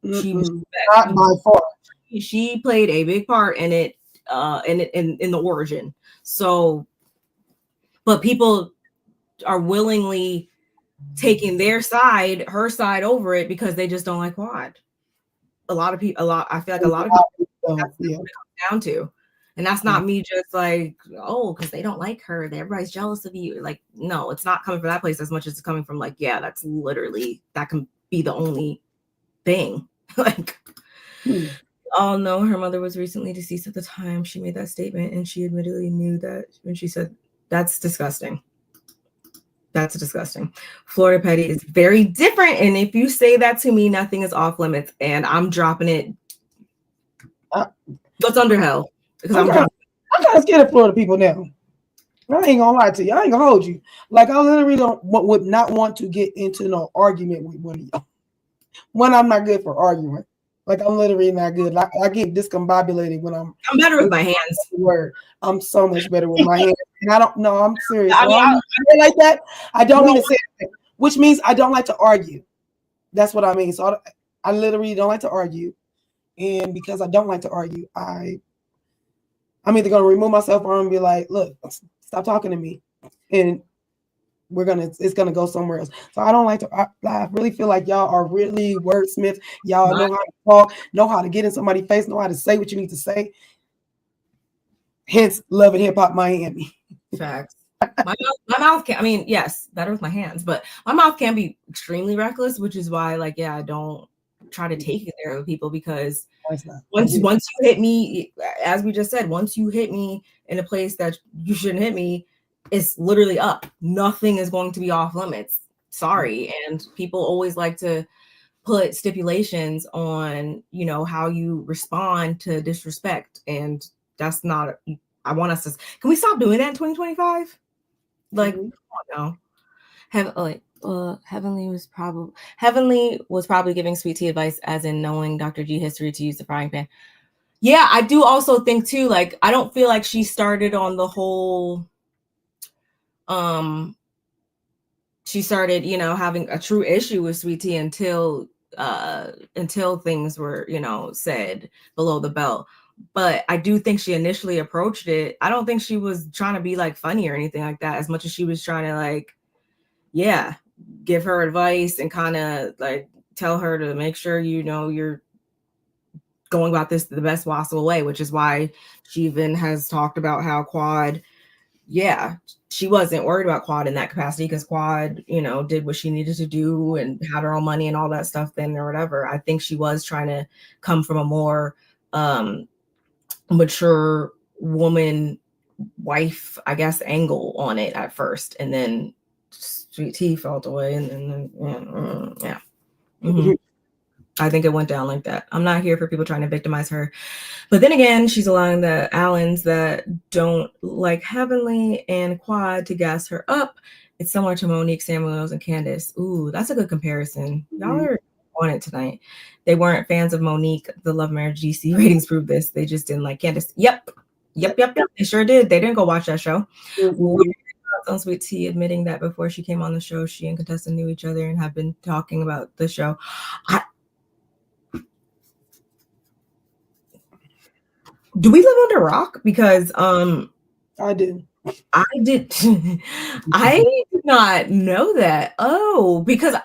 Not by far. She played a big part in it, in the origin. So, but people are willingly taking her side over it, because they just don't like Wad. I feel like a lot of people, that's what it comes down to. And that's not me just like, oh, because they don't like her, everybody's jealous of you. Like, no, it's not coming from that place as much as it's coming from like, yeah, that's literally, that can be the only thing. Like, all know her mother was recently deceased at the time she made that statement, and she admittedly knew that when she said, that's disgusting. That's disgusting. Florida Petty is very different, and if you say that to me, nothing is off limits, and I'm dropping it. What's under hell? Because I'm kind of scared of Florida people now. I ain't gonna lie to you. I ain't gonna hold you. Like I literally would not want to get into no argument with one of y'all. One, I'm not good for arguing. Like I'm literally not good. I get discombobulated when I'm better with my hands. Word. I'm so much better with my hands. And I don't know. I'm serious. I mean, I don't like that. I don't mean to say that, which means I don't like to argue. That's what I mean. So I literally don't like to argue. And because I don't like to argue, I'm either gonna remove myself or I'm gonna be like, look, stop talking to me. And it's gonna go somewhere else. So I don't like to. I really feel like y'all are really wordsmiths. Y'all know how to talk, know how to get in somebody's face, know how to say what you need to say. Hence, Love and Hip Hop Miami. Facts. My mouth can. I mean, yes, better with my hands, but my mouth can be extremely reckless, which is why, like, yeah, I don't try to take it there with people because once you hit me, as we just said, once you hit me in a place that you shouldn't hit me, it's literally up. Nothing is going to be off limits. Sorry, and people always like to put stipulations on, you know, how you respond to disrespect, and that's not. I want us to. Can we stop doing that in 2025? Like, come on now. Heavenly was probably giving Sweet Tea advice, as in knowing Dr. G history to use the frying pan. Yeah, I do also think too. Like, I don't feel like she started on the whole. She started, you know, having a true issue with Sweet Tea until things were, you know, said below the belt. But I do think she initially approached it. I don't think she was trying to be like funny or anything like that, as much as she was trying to like, yeah, give her advice and kind of like tell her to make sure, you know, you're going about this the best possible way, which is why she even has talked about how Quad, yeah, she wasn't worried about Quad in that capacity because Quad, you know, did what she needed to do and had her own money and all that stuff then or whatever. I think she was trying to come from a more mature woman wife, I guess, angle on it at first. And then Sweet Tea felt away. And then, yeah. Mm-hmm. I think it went down like that. I'm not here for people trying to victimize her. But then again, she's allowing the Allens that don't like Heavenly and Quad to gas her up. It's similar to Monique Samuels and Candace. Ooh, that's a good comparison. Y'all are on it tonight. They weren't fans of Monique. The Love Marriage DC ratings proved this. They just didn't like Candace. Yep. They sure did. They didn't go watch that show. On Sweet Tea admitting that before she came on the show, she and Contessa knew each other and have been talking about the show. Do we live under a rock? Because I do. I did not know that. Oh, because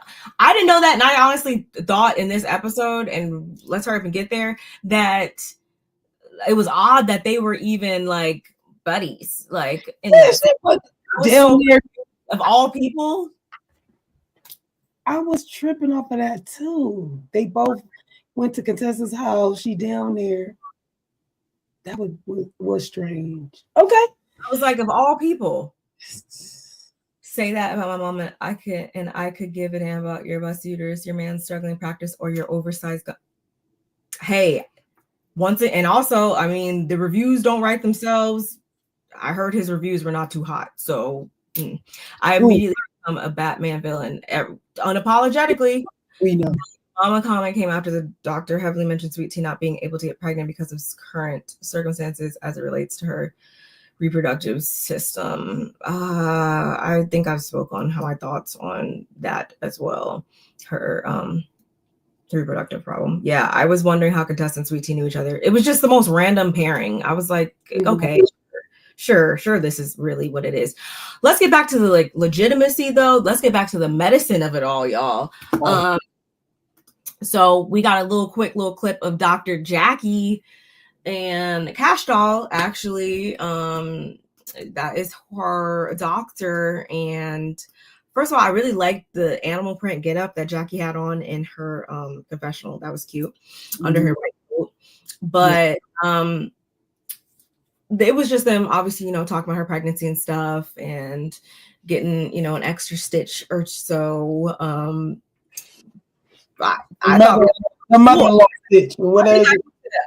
I didn't know that, and I honestly thought in this episode, and let's hurry up and get there, that it was odd that they were even like buddies, like in down there of all people. I was tripping off of that too. They both went to Contessa's house. She down there. That was strange. Okay. I was like, of all people, say that about my mom, I could give a damn about your bust uterus, your man's struggling practice, or your oversized hey, and also, I mean, the reviews don't write themselves. I heard his reviews were not too hot, so I immediately become a Batman villain, unapologetically. We know. Mama comment came after the doctor heavily mentioned Sweet Tea not being able to get pregnant because of current circumstances as it relates to her reproductive system. I think I've spoken on how my thoughts on that as well. Her reproductive problem. Yeah, I was wondering how Contessa and Sweet Tea knew each other. It was just the most random pairing. I was like, okay, sure, this is really what it is. Let's get back to the like legitimacy though. Let's get back to the medicine of it all, y'all. So we got a quick little clip of Dr. Jackie and Cash Doll, actually. That is her doctor. And first of all, I really liked the animal print getup that Jackie had on in her confessional. That was cute under her white coat. But it was just them obviously, you know, talking about her pregnancy and stuff and getting, you know, an extra stitch or so. I thought the mother-in-law stitch or whatever.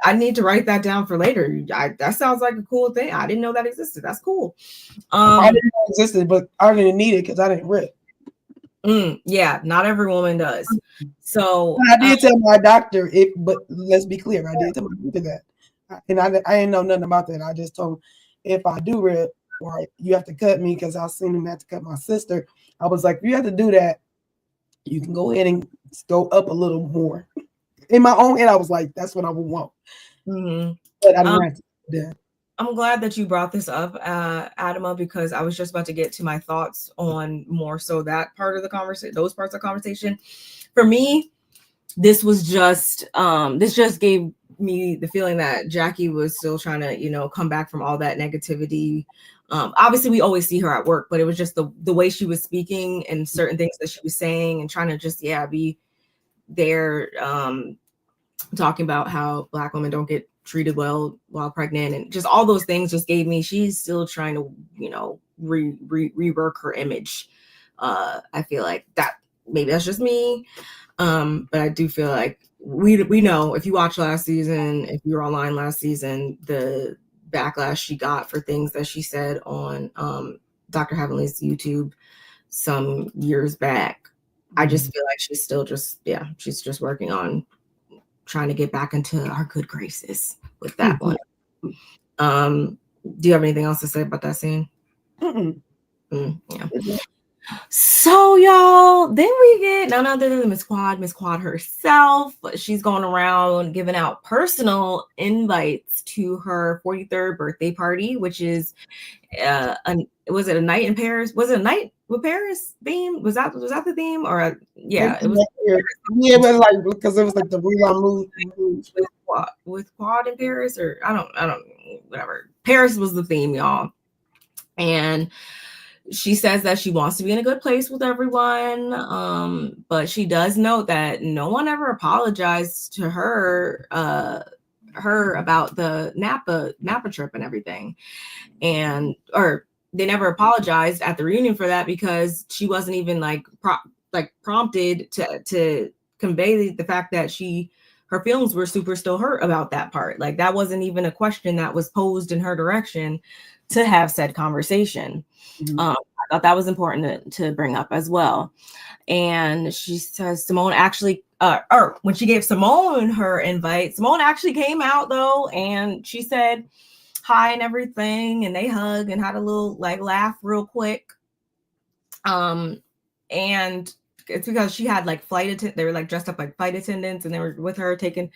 I need to write that down for later. That sounds like a cool thing. I didn't know that existed. That's cool. I didn't know it existed, but I didn't need it because I didn't rip. Yeah, not every woman does. So I did tell my doctor but let's be clear, I did tell my doctor that, and I didn't know nothing about that. I just told him if I do rip, or you have to cut me because I seen him have to cut my sister. I was like, if you have to do that, you can go ahead and go up a little more. In my own head, I was like, that's what I would want. But I didn't have to do that. I'm glad that you brought this up, Adama, because I was just about to get to my thoughts on more so that part of the conversation, those parts of the conversation. For me, this was just this just gave me the feeling that Jackie was still trying to, come back from all that negativity. Obviously, we always see her at work, but it was just the way she was speaking and certain things that she was saying and trying to just be there, talking about how Black women don't get treated well while pregnant, and just all those things just gave me she's still trying to rework her image. I feel like that maybe that's just me, but I do feel like we know, if you watched last season, if you were online last season, the backlash she got for things that she said on Dr. Heavenly's YouTube some years back. I just feel like she's still she's just working on trying to get back into our good graces with that one. Do you have anything else to say about that scene? Yeah. So y'all, then we get none other than Miss Quad herself. She's going around giving out personal invites to her 43rd birthday party, which is was it a night in Paris? Was it a night with Paris theme? Was that the theme? Or it was but like because it was like the Moulin Rouge with Quad in Paris, or I don't whatever. Paris was the theme, y'all. And she says that she wants to be in a good place with everyone, but she does note that no one ever apologized to her about the Napa trip and everything, or they never apologized at the reunion for that, because she wasn't even prompted to convey the fact that her feelings were super still hurt about that part. Like, that wasn't even a question that was posed in her direction to have said conversation. I thought that was important to bring up as well. And she says Simone actually, or when she gave Simone her invite, Simone actually came out though, and she said hi and everything, and they hugged and had a little laugh real quick. And it's because she had they were dressed up like flight attendants, and they were with her taking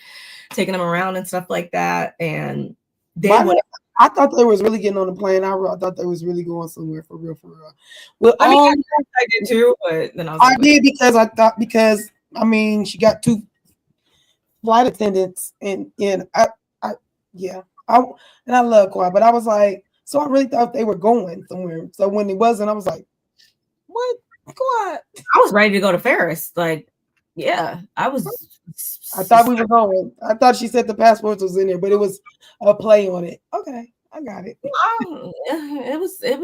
them around and stuff like that. And I thought they was really getting on the plane. I thought they was really going somewhere for real. Well, I did too, but then I did because she got 2 flight attendants, and I love Quad, but I was like, so I really thought they were going somewhere. So when it wasn't, I was like, what? Quad? I was ready to go to Ferris. I thought we were going. I thought she said the passports was in there, but it was a play on it. Okay, I got it. It was. You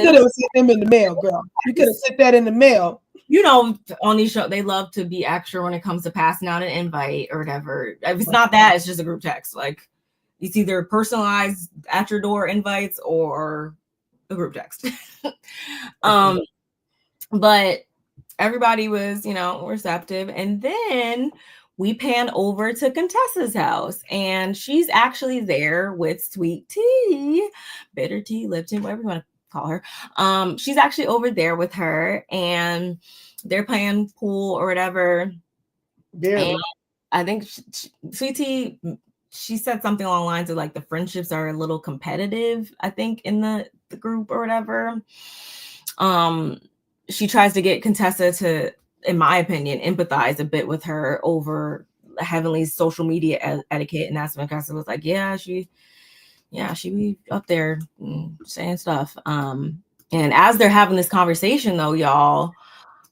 could have sent them in the mail, girl. You could have sent that in the mail. On these shows, they love to be extra when it comes to passing out an invite or whatever. If it's not that, it's just a group text. It's either personalized at your door invites or a group text. But everybody was, receptive. And then we pan over to Contessa's house, and she's actually there with Sweet Tea, Bitter Tea, Lipton, whatever you want to call her. She's actually over there with her, and they're playing pool or whatever. And I think Sweet Tea, she said something along the lines of the friendships are a little competitive, I think, in the group or whatever. She tries to get Contessa to, in my opinion, empathize a bit with her over Heavenly's social media etiquette, and that's when Contessa was like, she be up there saying stuff. And as they're having this conversation though, y'all,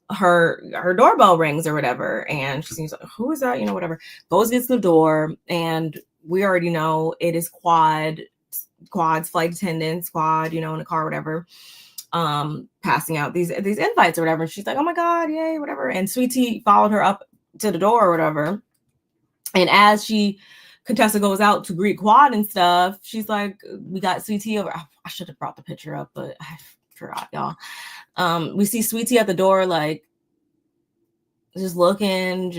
her doorbell rings or whatever, and she seems like, who is that? Whatever. Goes, gets the door, and we already know it is Quad's flight attendants, Quad, in the car, whatever, passing out these invites or whatever. And she's like, oh my God, yay, whatever. And Sweet Tea followed her up to the door or whatever. And as she Contessa goes out to greet Quad and stuff, she's like, we got Sweet Tea over. I should have brought the picture up, but I forgot, y'all. We see Sweet Tea at the door, like just looking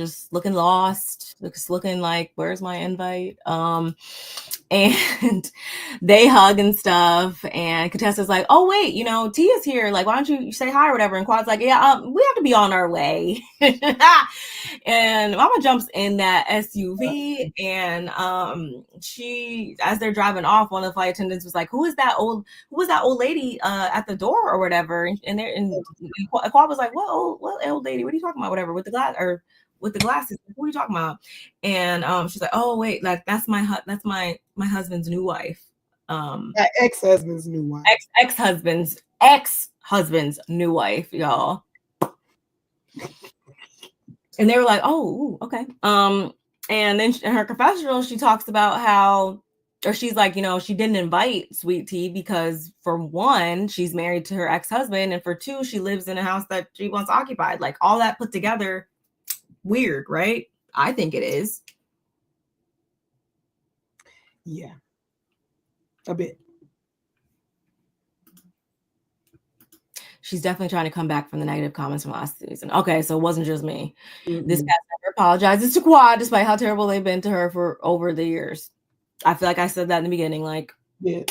lost, just looking like, where's my invite? And they hug and stuff, and Contessa's like, oh wait, you know, Tia's here, like, why don't you say hi or whatever? And Quad's like, yeah, we have to be on our way. And Mama jumps in that SUV, and she, as they're driving off, one of the flight attendants was like, who was that old lady at the door or whatever? And Quad was like, what old lady, what are you talking about, whatever, with the glass, or with the glasses, what are you talking about? And she's like, oh wait, like that's my husband's new wife. Ex-husband's new wife. Ex-husband's new wife, y'all. And they were like, oh, okay. And then in her confessional, she talks about how, or she's like, you know, she didn't invite Sweet Tea because, for one, she's married to her ex-husband, and for two, she lives in a house that she wants occupied. Like, all that put together, weird, right? I think it is. Yeah, a bit. She's definitely trying to come back from the negative comments from last season. Okay, so it wasn't just me. Mm-hmm. This cast never apologizes to Quad, despite how terrible they've been to her for over the years. I feel like I said that in the beginning. Like, yeah,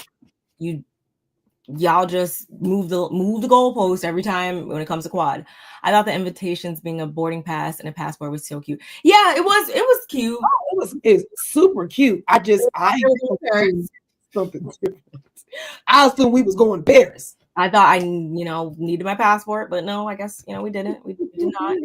y'all just move the goalpost every time when it comes to Quad. I thought the invitations being a boarding pass and a passport was so cute. Yeah, it was cute. Oh, it's super cute. I something different. I assumed we was going to Paris. I thought I, you know, needed my passport, but no, I guess, you know, we didn't. We did not.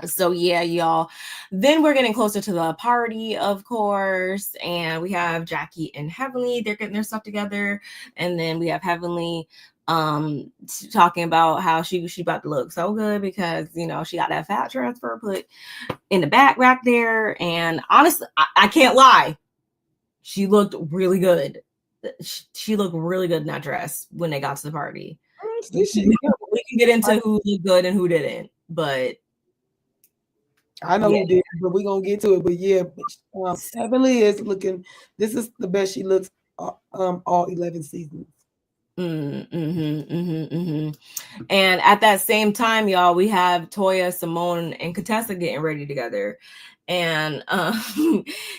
So yeah, y'all. Then we're getting closer to the party, of course, and we have Jackie and Heavenly. They're getting their stuff together, and then we have Heavenly talking about how she about to look so good because, you know, she got that fat transfer put in the back rack there, and honestly, I can't lie, she looked really good. She looked really good in that dress when they got to the party. We can get into who looked good and who didn't, but I know who did, but we're gonna get to it. But yeah, Heavenly is looking. This is the best she looks all 11 seasons. And at that same time, y'all, we have Toya, Simone, and Contessa getting ready together. And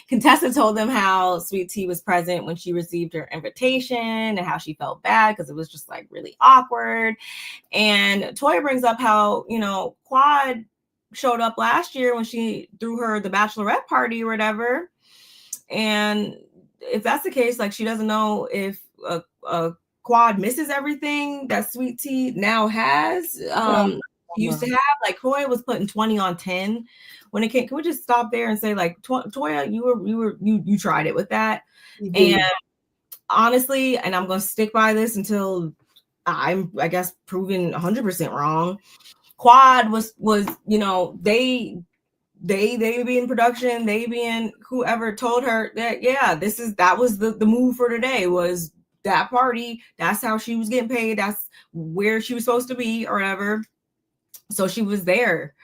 Contessa told them how Sweet Tea was present when she received her invitation and how she felt bad because it was just like really awkward. And Toya brings up how, you know, Quad showed up last year when she threw her the bachelorette party or whatever. And if that's the case, like, she doesn't know if a Quad misses everything that Sweet Tea now has. Used to have, like, Toya was putting 20 on 10 when it came. Can we just stop there and say, like, Toya, you tried it with that? And honestly, and I'm gonna stick by this until I'm, I guess, proven 100% wrong. Quad was, you know, they be in production, they be in, whoever told her that, yeah, that was the move for today, was that party. That's how she was getting paid. That's where she was supposed to be or whatever. So she was there.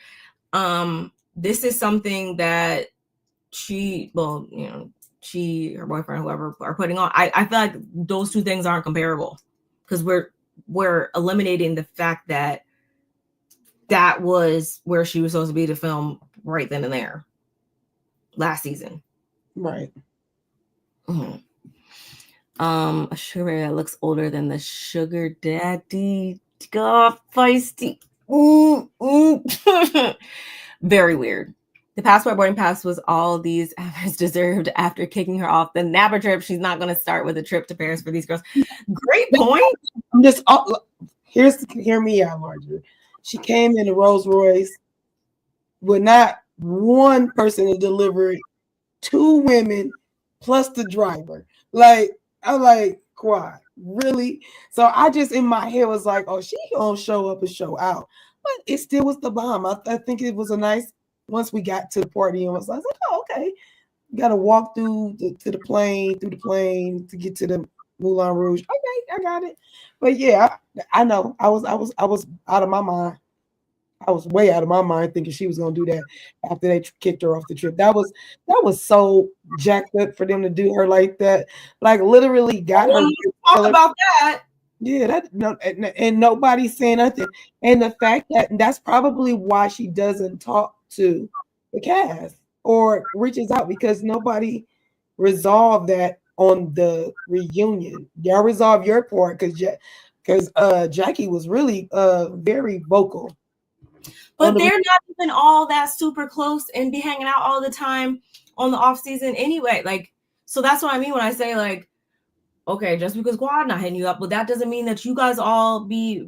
This is something that she, well, you know, she, her boyfriend, whoever, are putting on. I feel like those two things aren't comparable because we're eliminating the fact that was where she was supposed to be to film right then and there last season. Right. Mm-hmm. A sugar baby that looks older than the sugar daddy. God, feisty. Very weird. The passport boarding pass was all these efforts deserved after kicking her off the Napa trip. She's not going to start with a trip to Paris for these girls. Great point. I'm just, hear me out, Marjorie. She came in a Rolls Royce with not one person to deliver it, 2 women plus the driver. Like, I'm like, Quad, really? So I just, in my head, was like, oh, she gonna show up and show out. But it still was the bomb. I think it was a nice, once we got to the party, and I was like, oh, okay. You got to walk through the plane to get to the Moulin Rouge. Okay, I got it. But yeah, I know I was out of my mind. I was way out of my mind thinking she was gonna do that after they kicked her off the trip. That was so jacked up for them to do her like that. Like literally got her. Talk about that. Yeah, that no, and nobody's saying nothing. And the fact that that's probably why she doesn't talk to the cast or reaches out because nobody resolved that on the reunion. Y'all resolve your part because Jackie was really very vocal. But they're not even all that super close and be hanging out all the time on the off season anyway. Like, so that's what I mean when I say like, okay, just because Quad not hitting you up, but that doesn't mean that you guys all be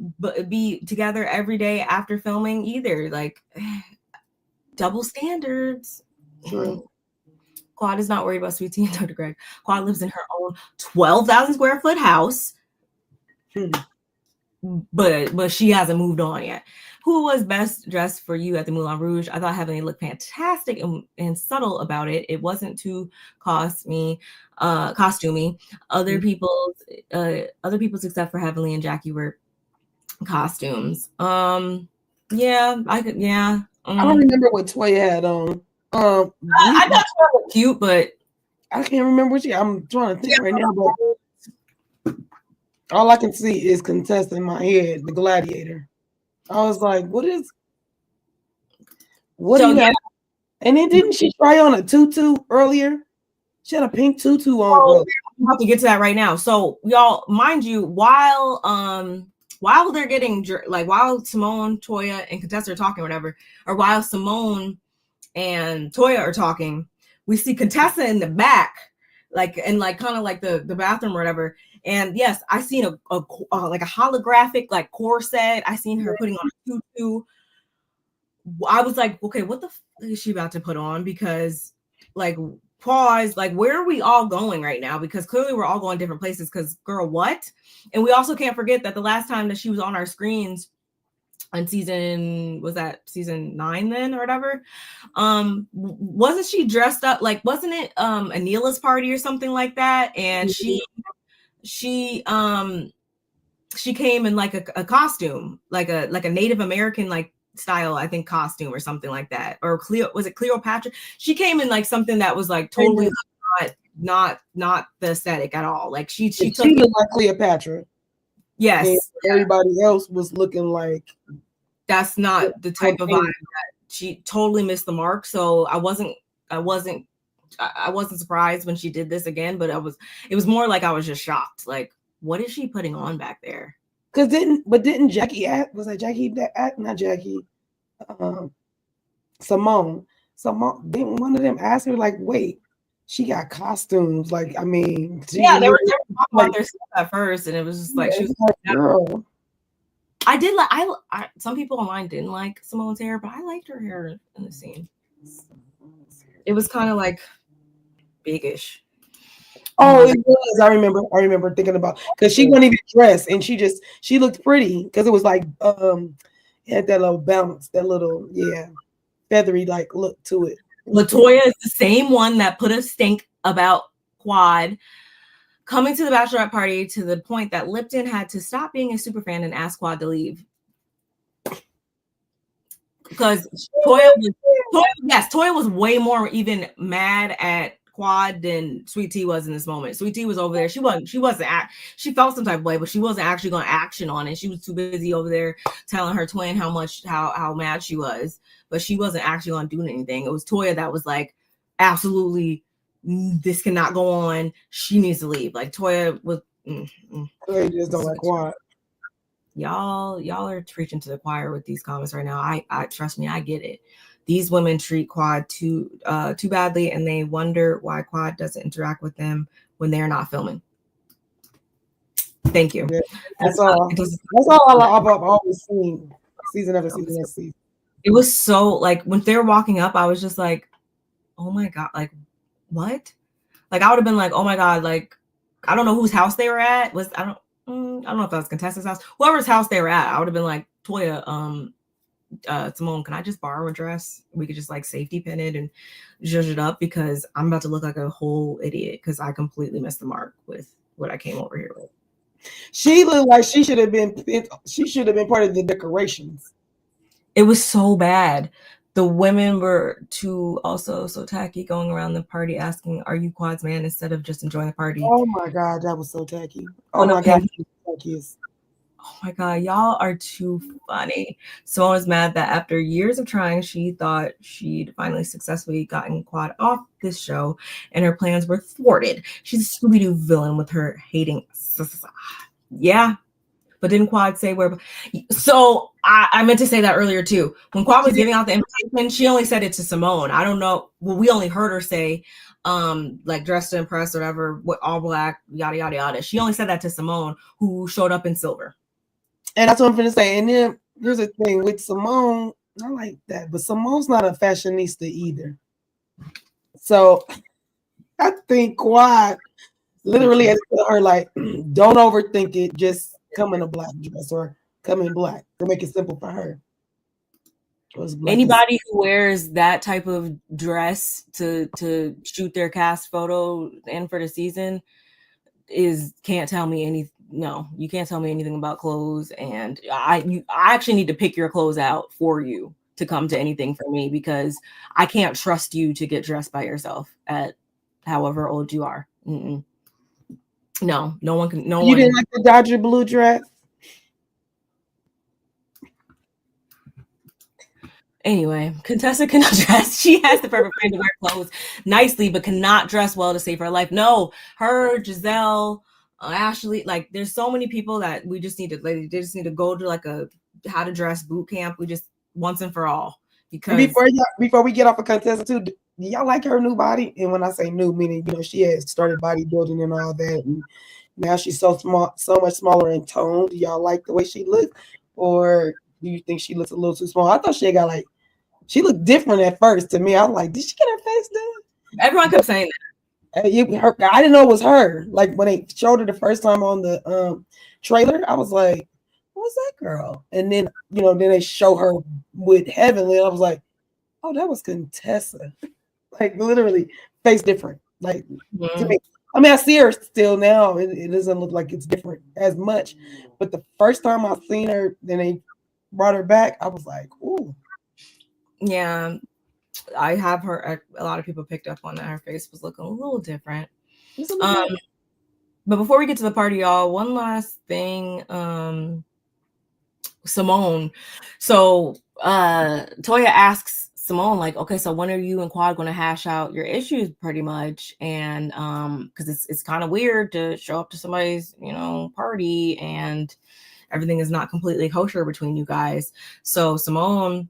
together every day after filming either. Like, double standards. True. Quad is not worried about Sweet Tea and Dr. Greg. Quad lives in her own 12,000 square foot house. But she hasn't moved on yet. Who was best dressed for you at the Moulin Rouge? I thought Heavenly looked fantastic and subtle about it. It wasn't too costumey. Other people's except for Heavenly and Jackie were costumes. Yeah, I could. Yeah, I don't remember what Toya had on. I thought she was cute, but I can't remember what I'm trying to think right now, but all I can see is Contessa in my head, the gladiator. I was like, what do you have? And then didn't she try on a tutu earlier? She had a pink tutu on earlier. I'm about to get to that right now. So y'all, mind you, while they're getting like while Simone, Toya, and Contessa are talking, or whatever, or while Simone and Toya are talking, we see Contessa in the back, like in like kind of like the bathroom or whatever. And yes, I seen a like a holographic like corset. I seen her putting on a tutu. I was like, okay, what the is she about to put on? Because like pause, like where are we all going right now? Because clearly we're all going different places. Because girl, what? And we also can't forget that the last time that she was on our screens on season 9 then or whatever, wasn't she dressed up like, wasn't it Anila's party or something like that? And she came in like a costume, like a Native American like style, I think, costume or something like that. Or was it Cleopatra? She came in like something that was like totally not the aesthetic at all. Like she looked like Cleopatra. Yes. And everybody else was looking like that's not the type of vibe that she totally missed the mark. So I wasn't surprised when she did this again, but it was more like I was just shocked. Like, what is she putting on back there? Because didn't Jackie act? Was that Jackie that act? Not Jackie. Simone. Didn't one of them ask her like, wait, she got costumes? Like, I mean, yeah, they were talking about their stuff at first, and it was just like she was like, girl. I did like I some people online didn't like Simone's hair, but I liked her hair in the scene. It was kind of like biggish. Oh, it was. I remember thinking about because she wasn't even dressed and she looked pretty because it was like it had that little bounce, that little feathery like look to it. Latoya is the same one that put a stink about Quad coming to the bachelorette party to the point that Lipton had to stop being a super fan and ask Quad to leave. Because Toya was way more even mad at Quad than Sweet Tea was in this moment. Sweet Tea was over there. She she felt some type of way, but she wasn't actually going to action on it. She was too busy over there telling her twin how mad she was, but she wasn't actually going to do anything. It was Toya that was like, absolutely, this cannot go on. She needs to leave. Like Toya was. Toya just don't like Quad. Y'all are preaching to the choir with these comments right now. I trust me, I get it. These women treat Quad too badly, and they wonder why Quad doesn't interact with them when they're not filming. Thank you. Yeah, that's all I've always seen season after season. It was so like when they're walking up, I was just like, oh my God, like what? Like I would have been like, oh my God, like I don't know whose house they were at. I don't know if that was Contessa's house. Whoever's house they were at, I would have been like, Toya, Simone, can I just borrow a dress? We could just like safety pin it and zhuzh it up because I'm about to look like a whole idiot because I completely missed the mark with what I came over here with. She looked like she should have been part of the decorations. It was so bad. The women were also so tacky, going around the party asking, "Are you Quad's man?" instead of just enjoying the party. Oh my God, that was so tacky. Oh On my God, opinion. tackiest. Oh my God, y'all are too funny. Simone was mad that after years of trying, she thought she'd finally successfully gotten Quad off this show, and her plans were thwarted. She's a Scooby-Doo villain with her hating. Yeah, but didn't Quad say where? So I meant to say that earlier too. When Quad was giving out the invitation, she only said it to Simone. I don't know. Well, we only heard her say, like dressed to impress or whatever, with all black, yada yada yada. She only said that to Simone, who showed up in silver. And that's what I'm going to say. And then here's the thing with Simone, I like that, but Simone's not a fashionista either. So I think Quad literally had to tell her, like, don't overthink it. Just come in a black dress or come in black to make it simple for her. Anybody who wears that type of dress to shoot their cast photo and for the season can't tell me anything. No, you can't tell me anything about clothes, and I actually need to pick your clothes out for you to come to anything for me, because I can't trust you to get dressed by yourself at however old you are. Mm-mm. No one can. You didn't like the Dodger blue dress? Anyway, Contessa cannot dress. She has the perfect frame to wear clothes nicely, but cannot dress well to save her life. No, her, Giselle, Ashley, like there's so many people that we just need to, like, they just need to go to like a how to dress boot camp. We just once and for all. Because before we get off of Contessa too, do y'all like her new body? And when I say new, meaning she had started bodybuilding and all that, and now she's so small, so much smaller in tone. Do y'all like the way she looks, or do you think she looks a little too small? I thought she got she looked different at first to me. I was like, did she get her face done? Everyone kept saying that. I didn't know it was her. Like when they showed her the first time on the trailer, I was like, what's that girl? And then then they show her with Heavenly. I was like, oh, that was Contessa. Like literally face different. Like to me. I mean, I see her still now. It doesn't look like it's different as much. But the first time I seen her, then they brought her back, I was like, ooh. Yeah. I have her. A lot of people picked up on that. Her face was looking a little different. But before we get to the party, y'all, one last thing. Simone. So Toya asks Simone, like, okay, so when are you and Quad going to hash out your issues, pretty much? And because it's kind of weird to show up to somebody's party and everything is not completely kosher between you guys. So Simone,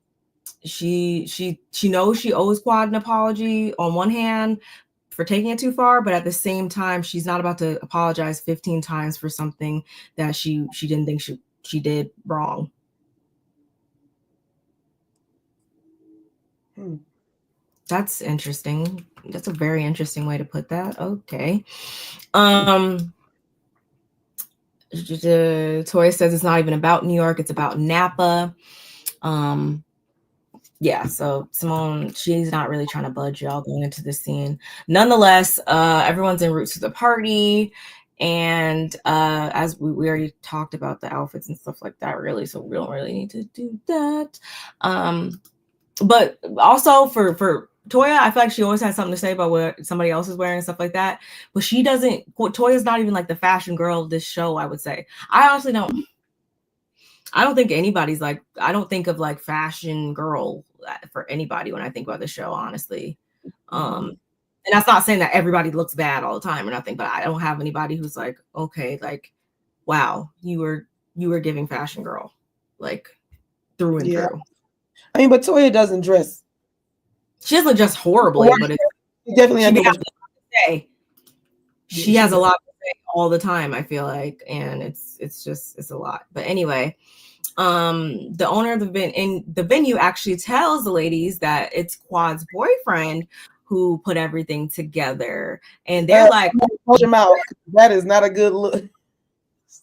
she knows she owes Quad an apology on one hand for taking it too far, but at the same time, she's not about to apologize 15 times for something that she didn't think she did wrong. That's interesting. That's a very interesting way to put that. Okay. Toya says it's not even about New York, it's about Napa. Yeah, so Simone, she's not really trying to budge y'all going into this scene. Nonetheless, everyone's en route to the party. And as we already talked about the outfits and stuff like that, really, so we don't really need to do that. But also for Toya, I feel like she always has something to say about what somebody else is wearing and stuff like that. But she doesn't. Toya's not even like the fashion girl of this show, I would say. I honestly don't. I don't think anybody's like. I don't think of like fashion girl for anybody when I think about the show, honestly. And that's not saying that everybody looks bad all the time or nothing, but I don't have anybody who's like, okay, like, wow, you were giving fashion girl, like through and through. I mean, but Toya doesn't dress. She doesn't dress horribly, but it's definitely has a lot to say. She has a lot to say all the time, I feel like, and it's a lot. But anyway, the owner of the venue actually tells the ladies that it's Quad's boyfriend who put everything together, and they're like, "Hold your mouth. That is not a good look."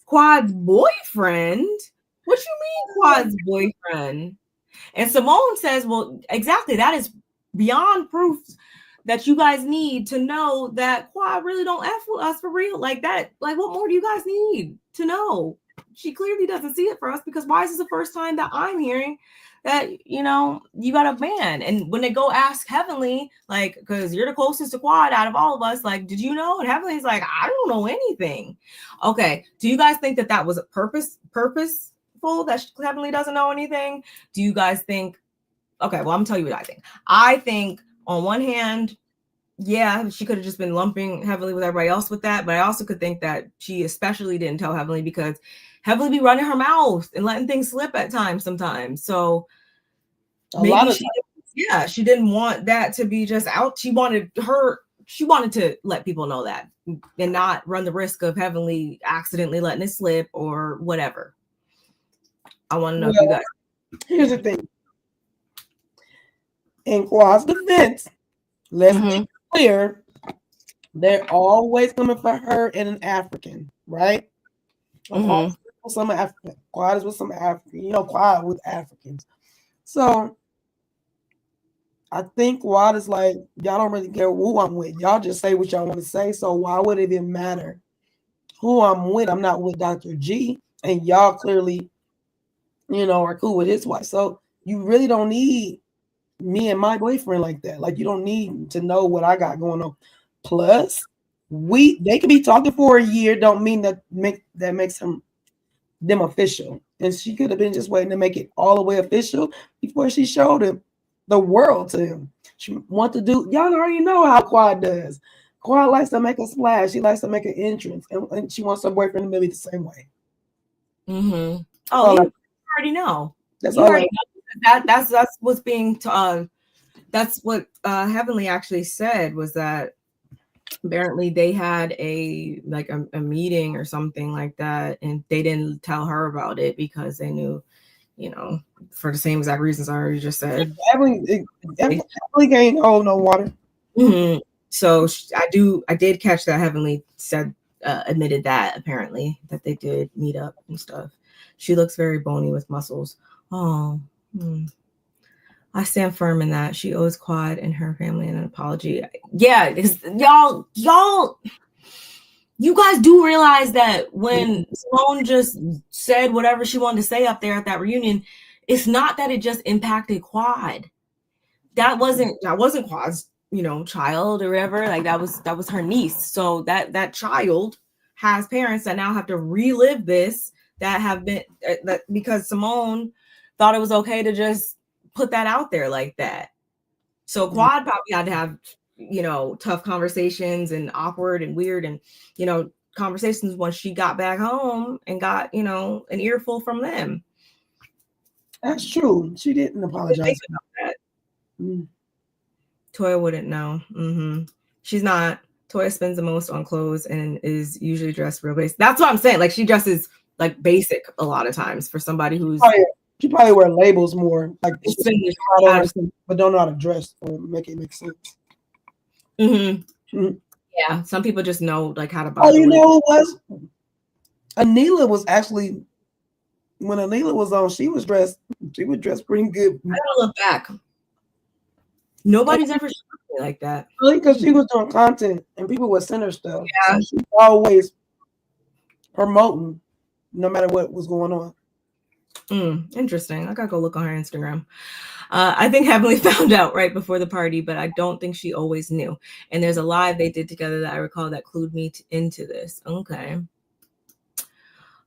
Quad's boyfriend? What you mean, Quad's boyfriend? And Simone says, well, exactly. That is beyond proof that you guys need to know that Quad really don't F with us for real. Like that. Like, what more do you guys need to know? She clearly doesn't see it for us, because why is this the first time that I'm hearing that, you know, you got a man. And when they go ask Heavenly, like, because you're the closest to Quad out of all of us, like, did you know? And Heavenly's like, I don't know anything. Okay, do you guys think that was a purposeful that Heavenly doesn't know anything? Do you guys think, okay, well, I'm gonna tell you what I think. I think on one hand, yeah, she could have just been lumping Heavenly with everybody else with that, but I also could think that she especially didn't tell Heavenly because Heavenly be running her mouth and letting things slip at times sometimes. So maybe she didn't want that to be just out. She wanted to let people know that and not run the risk of Heavenly accidentally letting it slip or whatever. I want to know if you guys. Here's the thing. In Quad's defense, let's be clear, they're always coming for her and an African, right? Some African. Quad is with some African. You know, Quad with Africans. So I think Quad is like, y'all don't really care who I'm with. Y'all just say what y'all want to say. So why would it even matter who I'm with? I'm not with Dr. G. And y'all clearly, you know, are cool with his wife. So you really don't need me and my boyfriend like that. Like, you don't need to know what I got going on. Plus, they could be talking for a year, don't mean that makes them official. And she could have been just waiting to make it all the way official before she showed him the world to him. She want to do, y'all already know how Quad does. Quad likes to make a splash. She likes to make an entrance, and she wants her boyfriend to be the same way. Oh, you already know. That's you all already know. That's what's being that's what Heavenly actually said, was that apparently they had a meeting or something like that, and they didn't tell her about it because they knew, you know, for the same exact reasons I already just said. Heavenly can't hold no water. So I did catch that Heavenly said admitted that apparently that they did meet up and stuff. She looks very bony with muscles. Oh, I stand firm in that. She owes Quad and her family an apology. Yeah, because you guys do realize that when Simone just said whatever she wanted to say up there at that reunion, it's not that it just impacted Quad. That wasn't Quad's, you know, child or whatever. Like that was her niece. So that child has parents that now have to relive this, that have been that because Simone thought it was okay to just put that out there like that. So Quad probably had to have, you know, tough conversations and awkward and weird and, you know, conversations once she got back home and got, you know, an earful from them. That's true. She didn't apologize about that. Toya wouldn't know. She's not. Toya spends the most on clothes and is usually dressed real basic. That's what I'm saying. Like she dresses like basic a lot of times for somebody who's. She probably wear labels more, like but don't know how to dress or make it make sense. Yeah, some people just know like how to buy. Oh, you know who was? Anila was actually, when Anila was on, she was dressed pretty good. I gotta look back. Nobody's ever showed me like that. Really, because she was doing content and people would send her stuff. Yeah, so she's always promoting, no matter what was going on. Interesting. I gotta go look on her Instagram. I think Heavenly found out right before the party, but I don't think she always knew. And there's a live they did together that I recall that clued me into this. Okay.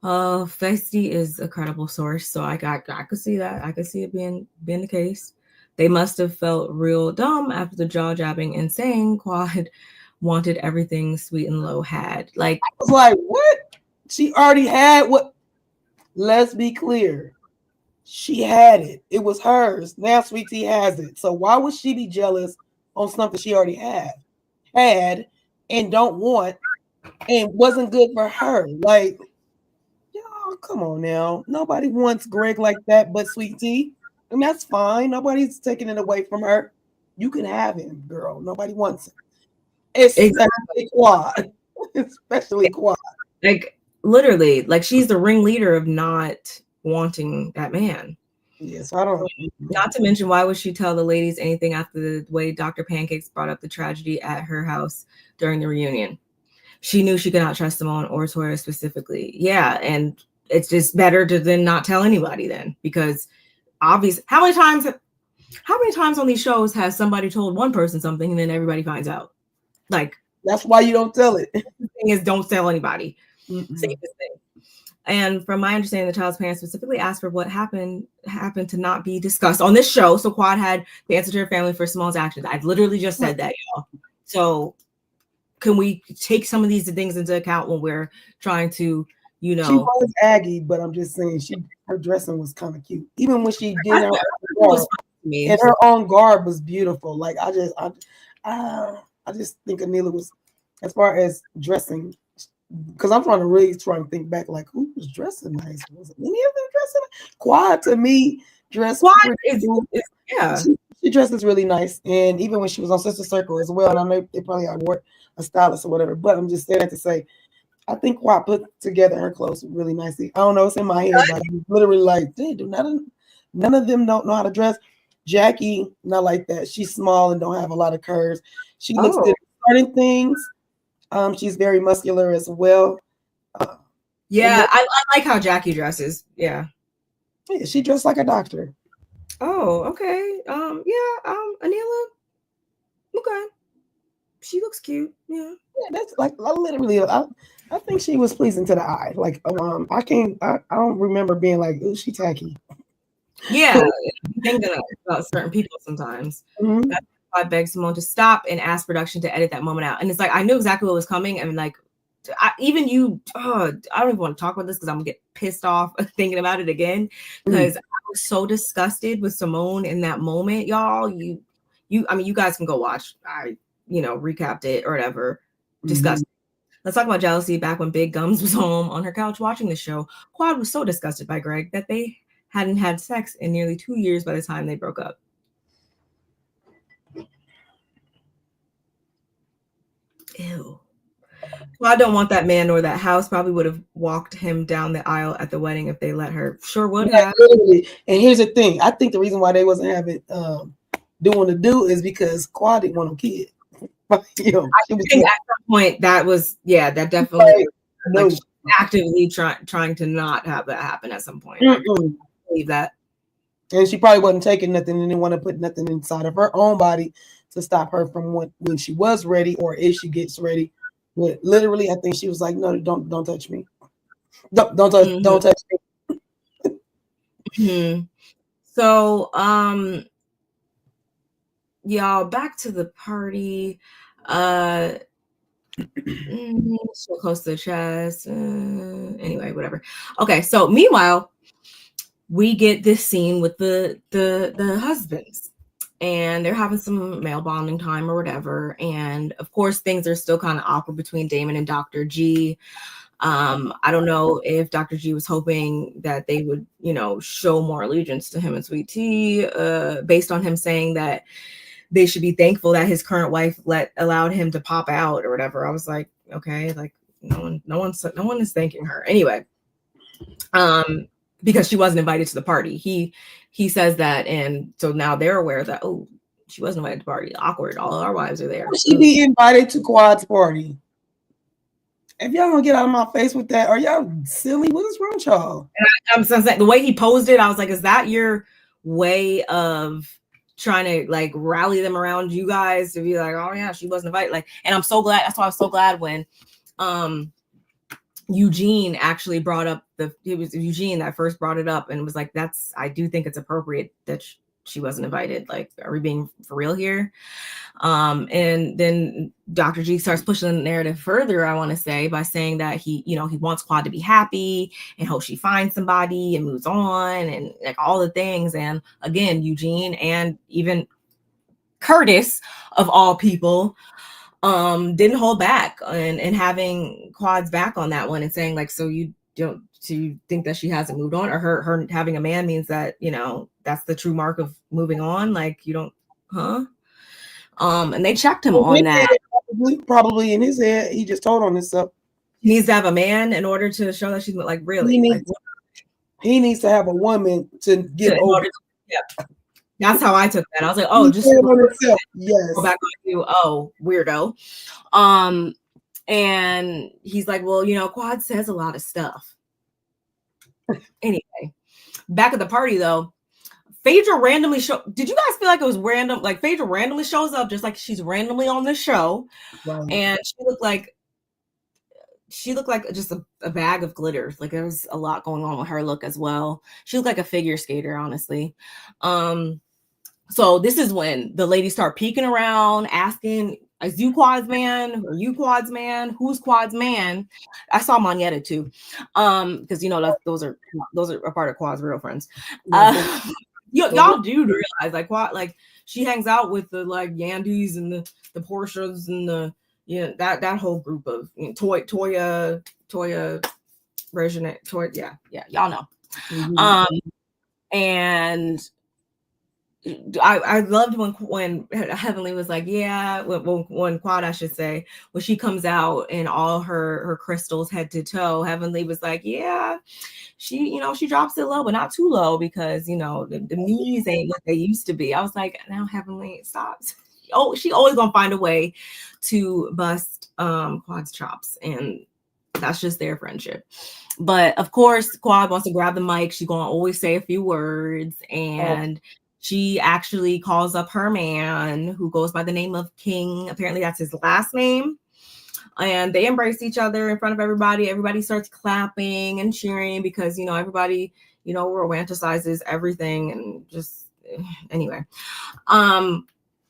Feisty is a credible source, so I could see that. I could see it being the case. They must have felt real dumb after the jaw jabbing and saying Quad wanted everything Sweet and Low had. Like, I was like, what? She already had what? Let's be clear. She had it. It was hers. Now Sweet Tea has it. So why would she be jealous on something she already had and don't want and wasn't good for her? Like, y'all, come on now. Nobody wants Greg like that but Sweet Tea. And that's fine. Nobody's taking it away from her. You can have him, girl. Nobody wants him. Especially Quad. Especially Quad. Like, literally, like she's the ringleader of not wanting that man. Yes, I don't. Not to mention, why would she tell the ladies anything after the way Dr. Pancakes brought up the tragedy at her house during the reunion? She knew she could not trust Simone or Toya specifically. Yeah, and it's just better to then not tell anybody then, because obvious. How many times on these shows has somebody told one person something and then everybody finds out? Like, that's why you don't tell it. The thing is, don't tell anybody. Safest thing. And from my understanding, the child's parents specifically asked for what happened to not be discussed on this show. So Quad had to answer to her family for Simone's actions. I've literally just said that, y'all. So can we take some of these things into account when we're trying to, you know? She was Aggie, but I'm just saying her dressing was kind of cute. Even when she did her garb, and her own garb was beautiful. Like I just think Anila was, as far as dressing, because I'm trying to think back, like who was dressing nice? Was it any of them dressing? Quad to me dressed. Quad is yeah. She dresses really nice, and even when she was on Sister Circle as well. And I know they probably had a stylist or whatever, but I'm just saying that to say, I think Quad put together her clothes really nicely. I don't know, it's in my head, but I'm literally like, dude, none of them don't know how to dress. Jackie, not like that. She's small and don't have a lot of curves. She looks good at starting things. She's very muscular as well. Yeah, I like how Jackie dresses. Yeah, she dressed like a doctor. Oh, okay. Anila. Okay, she looks cute. Yeah, that's like literally. I think she was pleasing to the eye. Like, I don't remember being like, oh, she tacky. Yeah, thinking about certain people sometimes. Mm-hmm. I begged Simone to stop and ask production to edit that moment out. And it's like, I knew exactly what was coming. And like, I don't even want to talk about this because I'm gonna get pissed off thinking about it again. Because I was so disgusted with Simone in that moment, y'all. You guys can go watch. I, recapped it or whatever. Disgusting. Let's talk about jealousy. Back when Big Gums was home on her couch watching the show, Quad was so disgusted by Greg that they hadn't had sex in nearly 2 years by the time they broke up. Ew. Well, I don't want that man or that house. Probably would have walked him down the aisle at the wedding if they let her. Sure would have. Literally. And here's the thing. I think the reason why they wasn't having doing the do is because Quad didn't want no kid. I think at some point that was, that definitely actively trying to not have that happen at some point. I believe that. And she probably wasn't taking nothing and didn't want to put nothing inside of her own body to stop her from when she was ready or if she gets ready. But literally, I think she was like, no, don't touch me. Don't touch me. So, y'all, back to the party. So close to the chest. Anyway, whatever. Okay, so meanwhile, we get this scene with the husbands, and they're having some male bonding time or whatever. And of course, things are still kind of awkward between Damon and Dr. G. I don't know if Dr. G was hoping that they would, show more allegiance to him and Sweet Tea, based on him saying that they should be thankful that his current wife allowed him to pop out or whatever. I was like, okay, like no one is thanking her anyway. Because she wasn't invited to the party. He says that, and so now they're aware that, oh, she wasn't invited to the party. Awkward. All our wives are there. She be invited to Quad's party. If y'all gonna get out of my face with that, are y'all silly? What is wrong with y'all? And I'm saying the way he posed it, I was like, is that your way of trying to like rally them around you guys to be like, oh yeah, she wasn't invited? Like, and I'm so glad. That's why I was so glad when Eugene actually brought up it was Eugene that first brought it up and was like, I do think it's appropriate that she wasn't invited. Like, are we being for real here? And then Dr. G starts pushing the narrative further, I want to say, by saying that he wants Quad to be happy and hope she finds somebody and moves on and like all the things. And again, Eugene and even Curtis, of all people, didn't hold back and having Quad's back on that one and saying like, so you think that she hasn't moved on, or her having a man means that, that's the true mark of moving on? Like, you don't, huh? And they checked him on that. Probably in his head, he just told on himself. He needs to have a man in order to show that she's like, really. He needs to have a woman to get over. Yeah. That's how I took that. I was like, oh, just yes. Go back on you. Oh, weirdo. And he's like, well, Quad says a lot of stuff. Anyway, back at the party though, Phaedra randomly did you guys feel like it was random? Like Phaedra randomly shows up just like she's randomly on this show. Right. And she looked like just a bag of glitter. Like there was a lot going on with her look as well. She looked like a figure skater, honestly. So this is when the ladies start peeking around, asking, is you Quad's man? Are you Quad's man? Who's Quad's man? I saw Moneta too. Because those are a part of Quad's real friends. Y'all do realize like Quad, like she hangs out with the like Yandys and the Portias and the that whole group of Toya, Regina, Toya, yeah, y'all know. Mm-hmm. And I loved when Heavenly was like, yeah, when Quad, I should say, when she comes out in all her crystals head to toe, Heavenly was like, yeah, she drops it low, but not too low because the knees ain't what they used to be. I was like, now Heavenly, stop. Oh, she always gonna find a way to bust Quad's chops, and that's just their friendship. But of course, Quad wants to grab the mic. She's gonna always say a few words, and she actually calls up her man who goes by the name of King. Apparently that's his last name. And they embrace each other in front of everybody. Everybody starts clapping and cheering because, everybody, romanticizes everything and just anyway.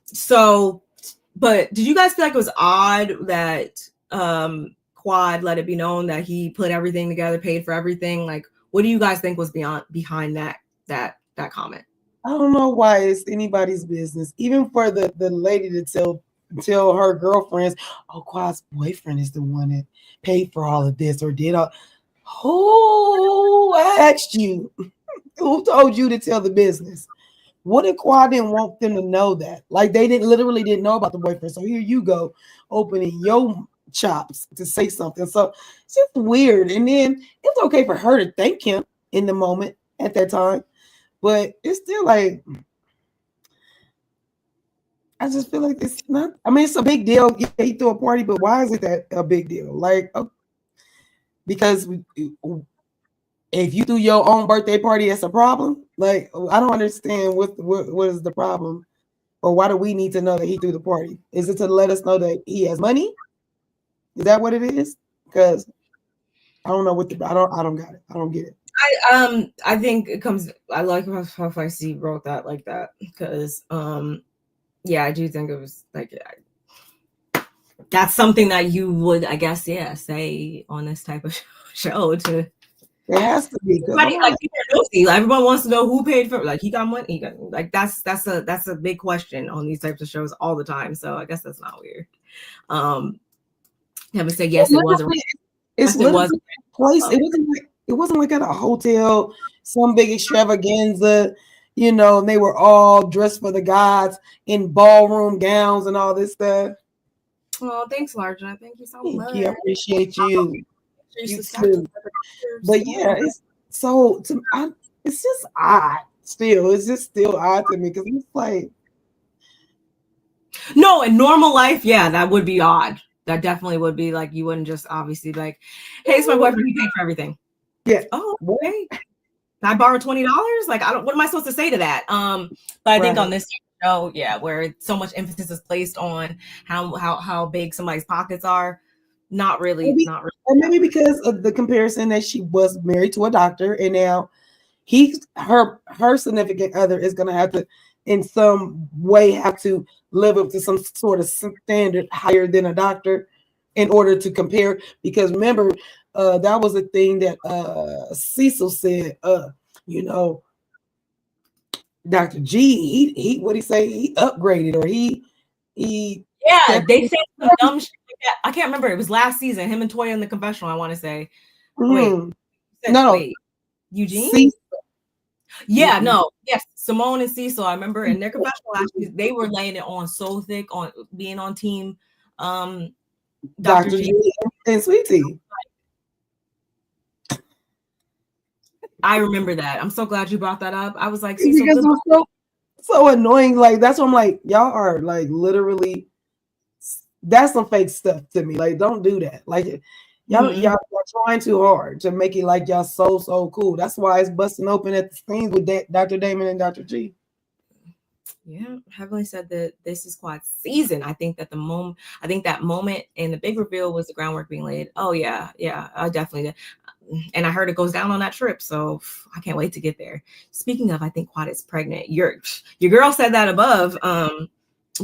So, but did you guys feel like it was odd that Quad let it be known that he put everything together, paid for everything? Like, what do you guys think was behind that comment? I don't know why it's anybody's business, even for the lady to tell her girlfriends, oh, Quad's boyfriend is the one that paid for all of this or did all. Who asked you? Who told you to tell the business? What if Quad didn't want them to know that? Like they literally didn't know about the boyfriend. So here you go, opening your chops to say something. So it's just weird. And then it's okay for her to thank him in the moment at that time. But it's still like, I just feel like it's not, I mean, it's a big deal. Yeah, he threw a party, but why is it that a big deal? Like, because if you threw your own birthday party, that's a problem. Like, I don't understand what is the problem, or why do we need to know that he threw the party? Is it to let us know that he has money? Is that what it is? Because I don't know what I don't got it. I don't get it. I think it comes. I like how I see wrote that like that because yeah, I do think it was like that's something that you would, I guess, say on this type of show to. It has to be. Everyone wants to know who paid for. Like he got money. He got, like that's a big question on these types of shows all the time. So I guess that's not weird. Haven't said yes. It wasn't. It wasn't place. It wasn't like at a hotel, some big extravaganza. And they were all dressed for the gods in ballroom gowns and all this stuff. Oh, thanks, Larja. Thank you so much. I appreciate you. You too. But yeah, it's just odd. Still, it's just still odd to me because it's like, no, in normal life, yeah, that would be odd. That definitely would be like you wouldn't just obviously be like, hey, it's my boyfriend. He paid for everything. Yeah. Oh, okay. I borrowed $20. Like, what am I supposed to say to that? But I think on this show, yeah, where so much emphasis is placed on how big somebody's pockets are, not really. Or maybe because of the comparison that she was married to a doctor, and now her significant other is going to have to, in some way, have to live up to some sort of standard higher than a doctor in order to compare. Because remember, that was a thing that Cecil said. Dr. G, he what he say? He upgraded, or he. Yeah, they said some dumb shit like that. I can't remember. It was last season. Him and Toya in the confessional. I want to say. Wait, Eugene. Cecil. Yeah, no, yes, Simone and Cecil. I remember in their confessional, actually, they were laying it on so thick on being on team. Dr. G and Sweetie. I remember that. I'm so glad you brought that up. I was like, because it was so annoying. Like that's what I'm like. Y'all are like literally. That's some fake stuff to me. Like, don't do that. Like, Y'all trying too hard to make it like y'all so cool. That's why it's busting open at the seams with Dr. Damon and Dr. G. Yeah, Heavenly said that this is Quad's season. I think that that moment and the big reveal was the groundwork being laid. Oh yeah, I definitely did. And I heard it goes down on that trip, so I can't wait to get there. Speaking of, I think Quad is pregnant. Your girl said that above.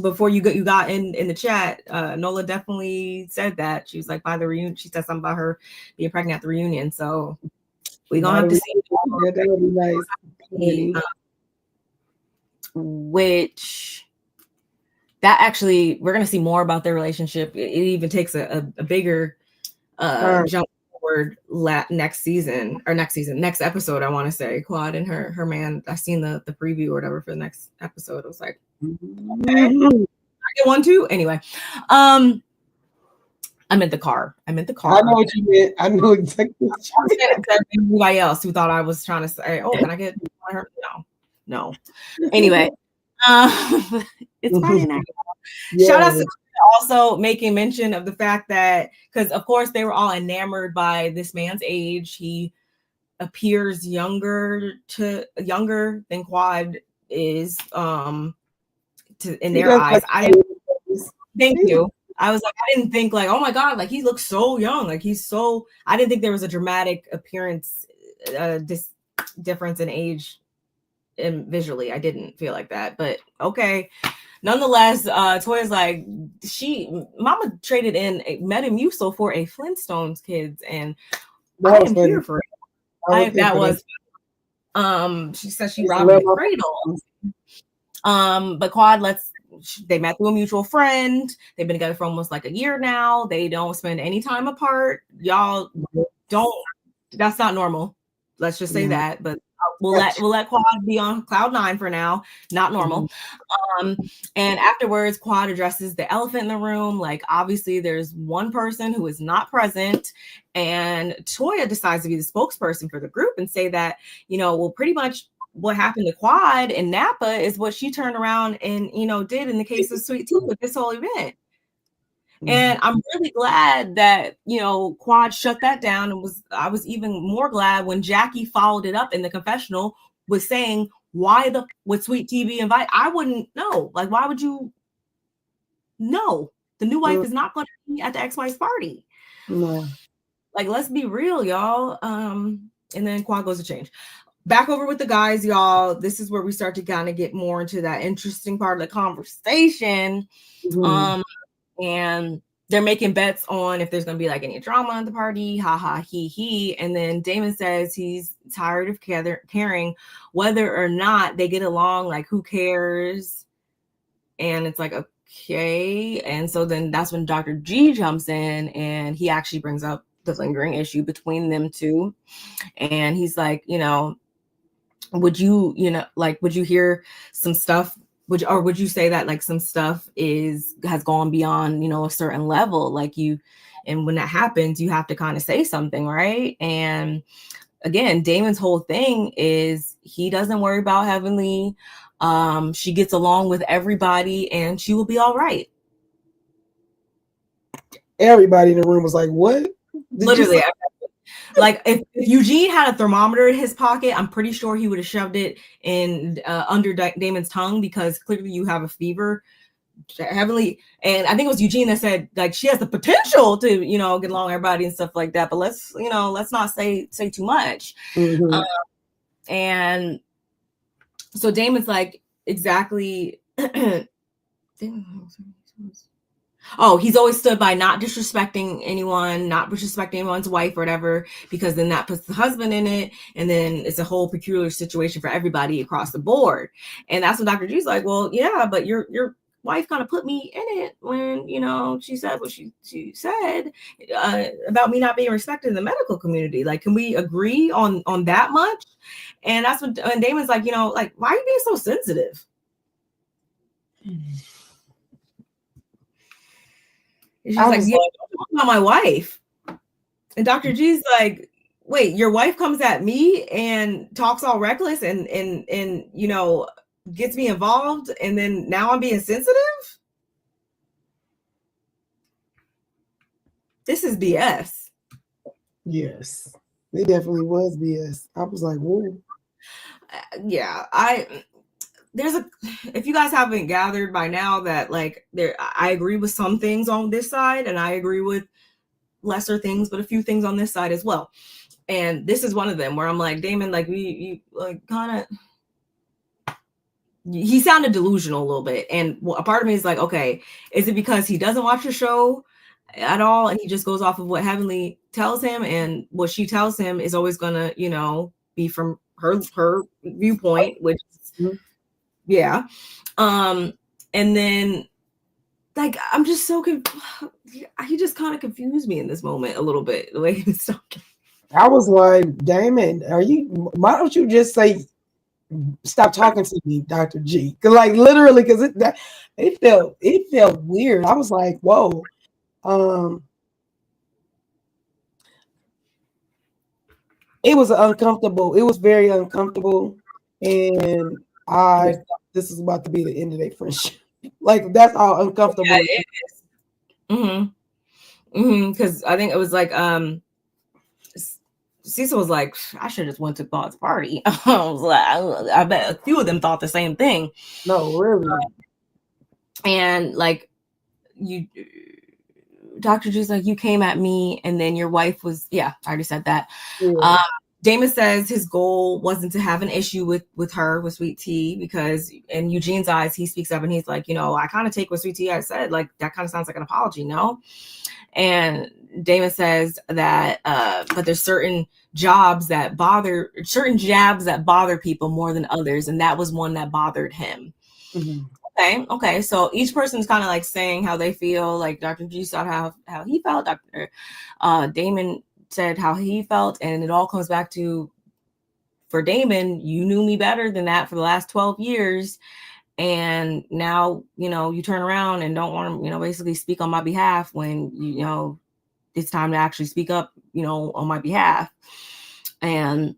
Before you got in the chat, Nola definitely said that. She was like, by the reunion, she said something about her being pregnant at the reunion. So we're gonna have to see. That would be nice. Which that actually, we're gonna see more about their relationship. It even takes a bigger jump forward next episode. I want to say Quad and her man. I seen the preview or whatever for the next episode. It was like, okay, I get one too. Anyway, I'm in the car. I know what you meant. I know exactly what you meant. Anybody else who thought I was trying to say, oh, can I get her? No. Anyway, it's Friday night. Yeah. Shout out to also making mention of the fact that, because of course they were all enamored by this man's age. He appears younger than Quad is in their eyes. Thank you. I was like, I didn't think like, oh my God, like he looks so young. Like I didn't think there was a dramatic appearance difference in age and visually. I didn't feel like that, but okay. Nonetheless, Toya's like, Mama traded in Metamucil for a Flintstones kids, and I am here for it. She said she robbed the cradle. But Quad they met through a mutual friend. They've been together for almost like a year now. They don't spend any time apart. Y'all that's not normal. Let's just say that, but we'll let Quad be on cloud 9 for now. Not normal. And afterwards, Quad addresses the elephant in the room. Like, obviously, there's one person who is not present, and Toya decides to be the spokesperson for the group and say that, well, pretty much what happened to Quad and Napa is what she turned around and did in the case of Sweet Tea with this whole event. And I'm really glad that, Quad shut that down. And I was even more glad when Jackie followed it up in the confessional with saying, why would Sweet Tea be invited? I wouldn't know. Like, why would you know? The new wife is not going to be at the ex-wife's party. No. Like, let's be real, y'all. And then Quad goes to change. Back over with the guys, y'all. This is where we start to kind of get more into that interesting part of the conversation. And they're making bets on if there's going to be like any drama at the party. Ha ha, he. And then Damon says he's tired of caring whether or not they get along. Like, who cares? And it's like, okay. And so then that's when Dr. G jumps in and he actually brings up the lingering issue between them two. And he's like, would you hear some stuff? Would you say that like some stuff has gone beyond, a certain level? Like and when that happens, you have to kind of say something, right? And again, Damon's whole thing is he doesn't worry about Heavenly. She gets along with everybody and she will be all right. Everybody in the room was like, what? Literally. Like if Eugene had a thermometer in his pocket, I'm pretty sure he would have shoved it in under Damon's tongue, because clearly you have a fever. Heavenly, and I think it was Eugene that said like she has the potential to get along with everybody and stuff like that. But let's not say too much. And so Damon's like, exactly. Oh, he's always stood by not disrespecting anyone, not disrespecting anyone's wife or whatever, because then that puts the husband in it. And then it's a whole peculiar situation for everybody across the board. And that's when Dr. G's like, well, yeah, but your wife kind of put me in it when, she said what she said about me not being respected in the medical community. Like, can we agree on that much? And that's when Damon's like, like, why are you being so sensitive? And she's like, don't talk about my wife. And Dr. G's like, wait, your wife comes at me and talks all reckless and gets me involved, and then now I'm being sensitive? This is BS. Yes, it definitely was BS. I was like, whoa. Yeah, if you guys haven't gathered by now that like I agree with some things on this side and I agree with lesser things, but a few things on this side as well. And this is one of them where I'm like, Damon, like you like kind of, he sounded delusional a little bit. And a part of me is like, okay, is it because he doesn't watch the show at all and he just goes off of what Heavenly tells him, and what she tells him is always gonna, be from her viewpoint, which yeah. And then like I'm just so he just kind of confused me in this moment a little bit, the way he was talking. I was like, Damon, why don't you just say stop talking to me, Dr. G? Cause like literally, cause it felt weird. I was like, whoa. It was uncomfortable. It was very uncomfortable. And this is about to be the end of their friendship. Like that's how uncomfortable. Yeah, it is. Because I think it was like Cecil was like, I should have just went to God's party. I was like, I bet a few of them thought the same thing. No, really. And like Dr. G's like, you came at me and then your wife was, I already said that. Yeah. Damon says his goal wasn't to have an issue with her, with Sweet Tea, because in Eugene's eyes, he speaks up and he's like, I kind of take what Sweet Tea I said, like that kind of sounds like an apology, no? And Damon says that, but there's certain jabs that bother people more than others, and that was one that bothered him. Mm-hmm. Okay. So each person's kind of like saying how they feel. Like Dr. G said how he felt. Dr. Damon said how he felt, and it all comes back to, for Damon, you knew me better than that for the last 12 years. And now, you turn around and don't want to, basically speak on my behalf when, it's time to actually speak up, on my behalf. And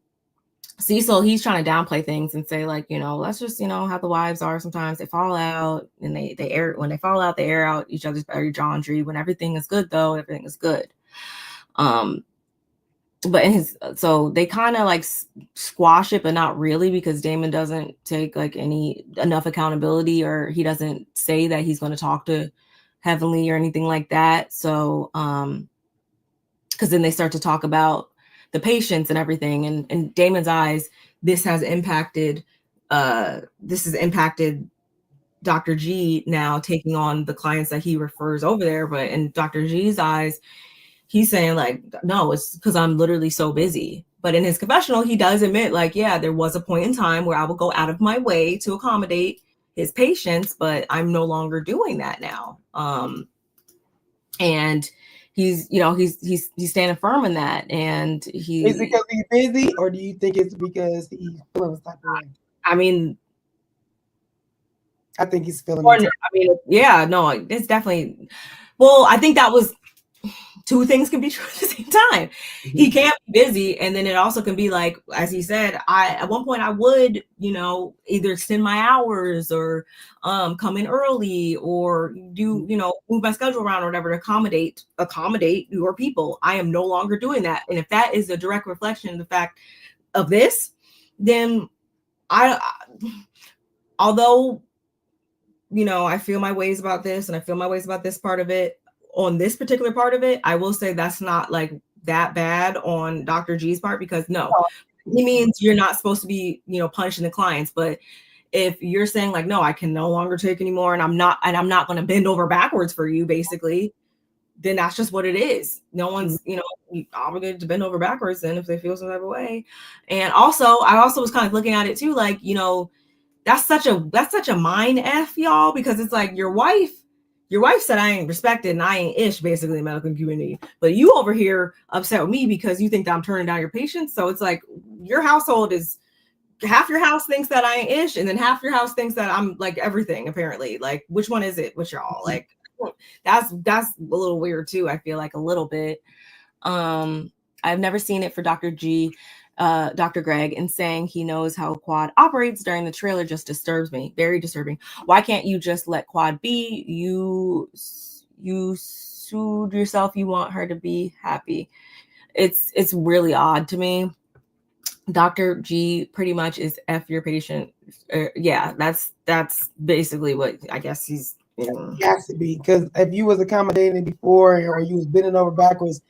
Cecil, he's trying to downplay things and say like, let's just, how the wives are. Sometimes they fall out and they air, when they fall out, they air out each other's laundry. When everything is good though, everything is good. But so they kind of like squash it, but not really, because Damon doesn't take like enough accountability, or he doesn't say that he's going to talk to Heavenly or anything like that. So, because then they start to talk about the patients and everything, and in Damon's eyes, this has impacted Dr. G now taking on the clients that he refers over there. But in Dr. G's eyes, he's saying like, no, it's because I'm literally so busy. But in his confessional, he does admit like, yeah, there was a point in time where I would go out of my way to accommodate his patients, but I'm no longer doing that now. And he's standing firm in that. And is it because he's busy, or do you think it's because he's feeling this type of way? I mean, I think he's feeling. Yeah, no, it's definitely. Well, I think that was. Two things can be true at the same time. Mm-hmm. He can't be busy, and then it also can be like, as he said, at one point I would, either extend my hours or come in early or do, move my schedule around or whatever to accommodate your people. I am no longer doing that. And if that is a direct reflection of the fact of this, then although, I feel my ways about this and I feel my ways about this part of it, on this particular part of it, I will say that's not like that bad on Dr. G's part, because he means you're not supposed to be, punishing the clients. But if you're saying like, no, I can no longer take anymore, and I'm not going to bend over backwards for you, basically, then that's just what it is. No one's, obligated to bend over backwards then if they feel some type of way. And also, I also was kind of looking at it too, like, that's such a mind F, y'all, because it's like your wife said I ain't respected and I ain't ish, basically, in the medical community. But you over here upset with me because you think that I'm turning down your patients. So it's like your household is, half your house thinks that I ain't ish, and then half your house thinks that I'm like everything, apparently. Like, which one is it with y'all? Like, that's a little weird too, I feel like, a little bit. I've never seen it for Dr. G. Dr. Greg, and saying he knows how Quad operates during the trailer just disturbs me. Very disturbing. Why can't you just let Quad be? You sued yourself. You want her to be happy. it's really odd to me. Dr. G pretty much is F your patient. Yeah, that's basically what I guess he's. It has to be, because if you was accommodating before or you was bending over backwards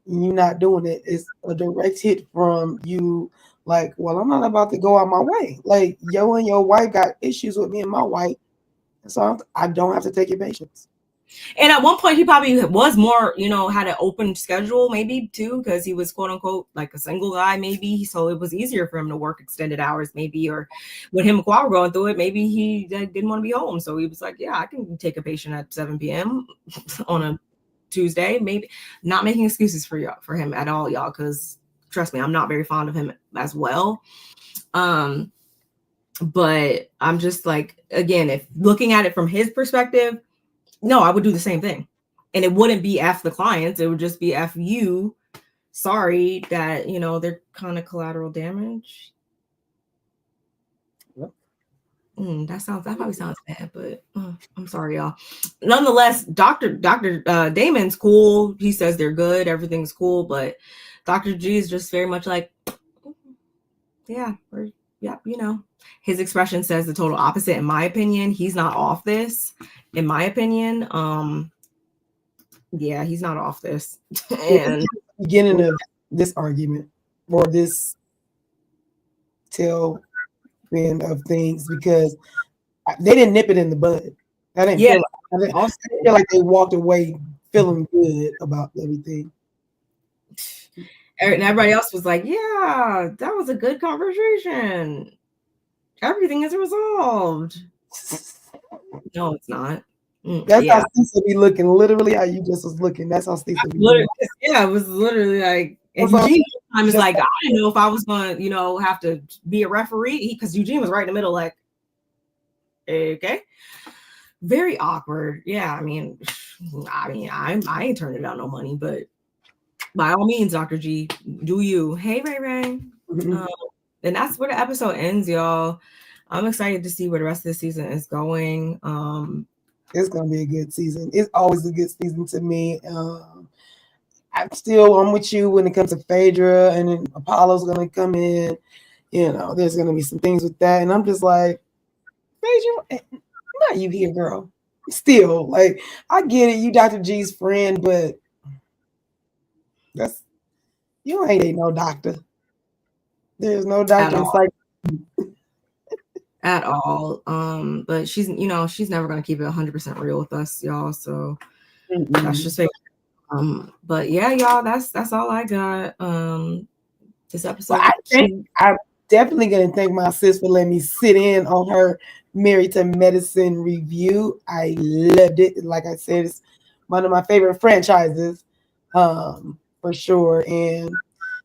and you not doing it, it's a direct hit from you. Like, well, I'm not about to go out my way. Like, yo and your wife got issues with me and my wife, so I don't have to take your patients. And at one point, he probably was more, had an open schedule, maybe too, because he was quote unquote like a single guy, maybe. So it was easier for him to work extended hours, maybe. Or when him and Qua were going through it, maybe he didn't want to be home. So he was like, yeah, I can take a patient at 7 p.m. on a Tuesday. Maybe not making excuses for him at all, y'all, because trust me, I'm not very fond of him as well. But I'm just like, again, if looking at it from his perspective, no, I would do the same thing. And it wouldn't be F the clients. It would just be F you. Sorry that, they're kind of collateral damage. Yep. That probably sounds bad, but I'm sorry, y'all. Nonetheless, Dr. Damon's cool. He says they're good. Everything's cool. But Dr. G is just very much like, yeah, his expression says the total opposite. In my opinion, he's not off this. In my opinion, yeah, he's not off this. And beginning of this argument or this tail end of things, because they didn't nip it in the bud. I didn't feel like they walked away feeling good about everything. And everybody else was like, yeah, that was a good conversation. Everything is resolved. No, it's not. That's how Cecil be looking. Literally how you just was looking. That's how Cecil be looking. Yeah, it was literally like, and Eugene was like, I didn't know if I was going to, have to be a referee, because Eugene was right in the middle, like, okay. Very awkward. Yeah, I mean, I ain't turning down no money, but by all means, Dr. G, do you. Hey, Ray Ray. Mm-hmm. And that's where the episode ends, y'all. I'm excited to see where the rest of the season is going. It's going to be a good season. It's always a good season to me. I'm with you when it comes to Phaedra, and then Apollo's going to come in. There's going to be some things with that. And I'm just like, Phaedra, not you here, girl. Still, like, I get it. You Dr. G's friend, but you ain't no doctor. There's no doctor in sight. At all. But she's never going to keep it 100% real with us, y'all. So that's just fake. But yeah, y'all, that's all I got. This episode. Well, I'm definitely gonna thank my sis for letting me sit in on her Married to Medicine review. I loved it. Like I said, it's one of my favorite franchises, for sure. And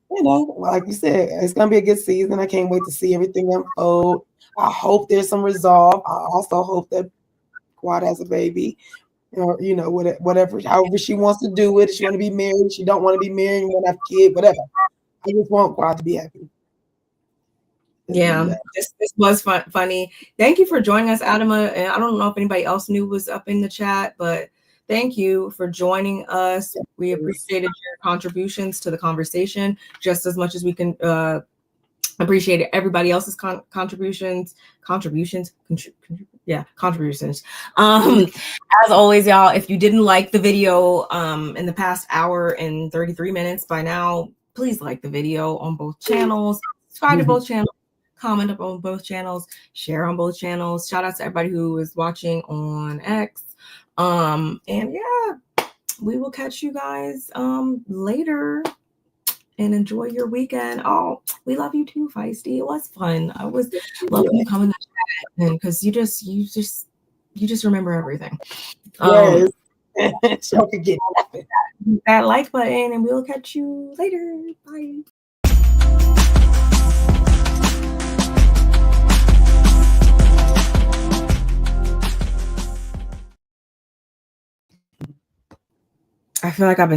like you said, it's gonna be a good season. I can't wait to see everything unfold. I hope there's some resolve. I also hope that Quad has a baby, or whatever, however she wants to do it. If she want to be married, she don't want to be married, want to have a kid, whatever. I just want Quad to be happy. Yeah, this was funny. Thank you for joining us, Adama. And I don't know if anybody else knew was up in the chat, but thank you for joining us. We appreciated your contributions to the conversation just as much as we can appreciate everybody else's contributions. As always, y'all, if you didn't like the video in the past hour and 33 minutes by now, please like the video on both channels, subscribe to both channels, comment up on both channels, share on both channels. Shout out to everybody who is watching on X. And yeah, we will catch you guys later. And enjoy your weekend. Oh, we love you too, Feisty. It was fun. I was loving you coming to chat, because you just remember everything. Yes. So could get that like button, and we'll catch you later. Bye. I feel like I've been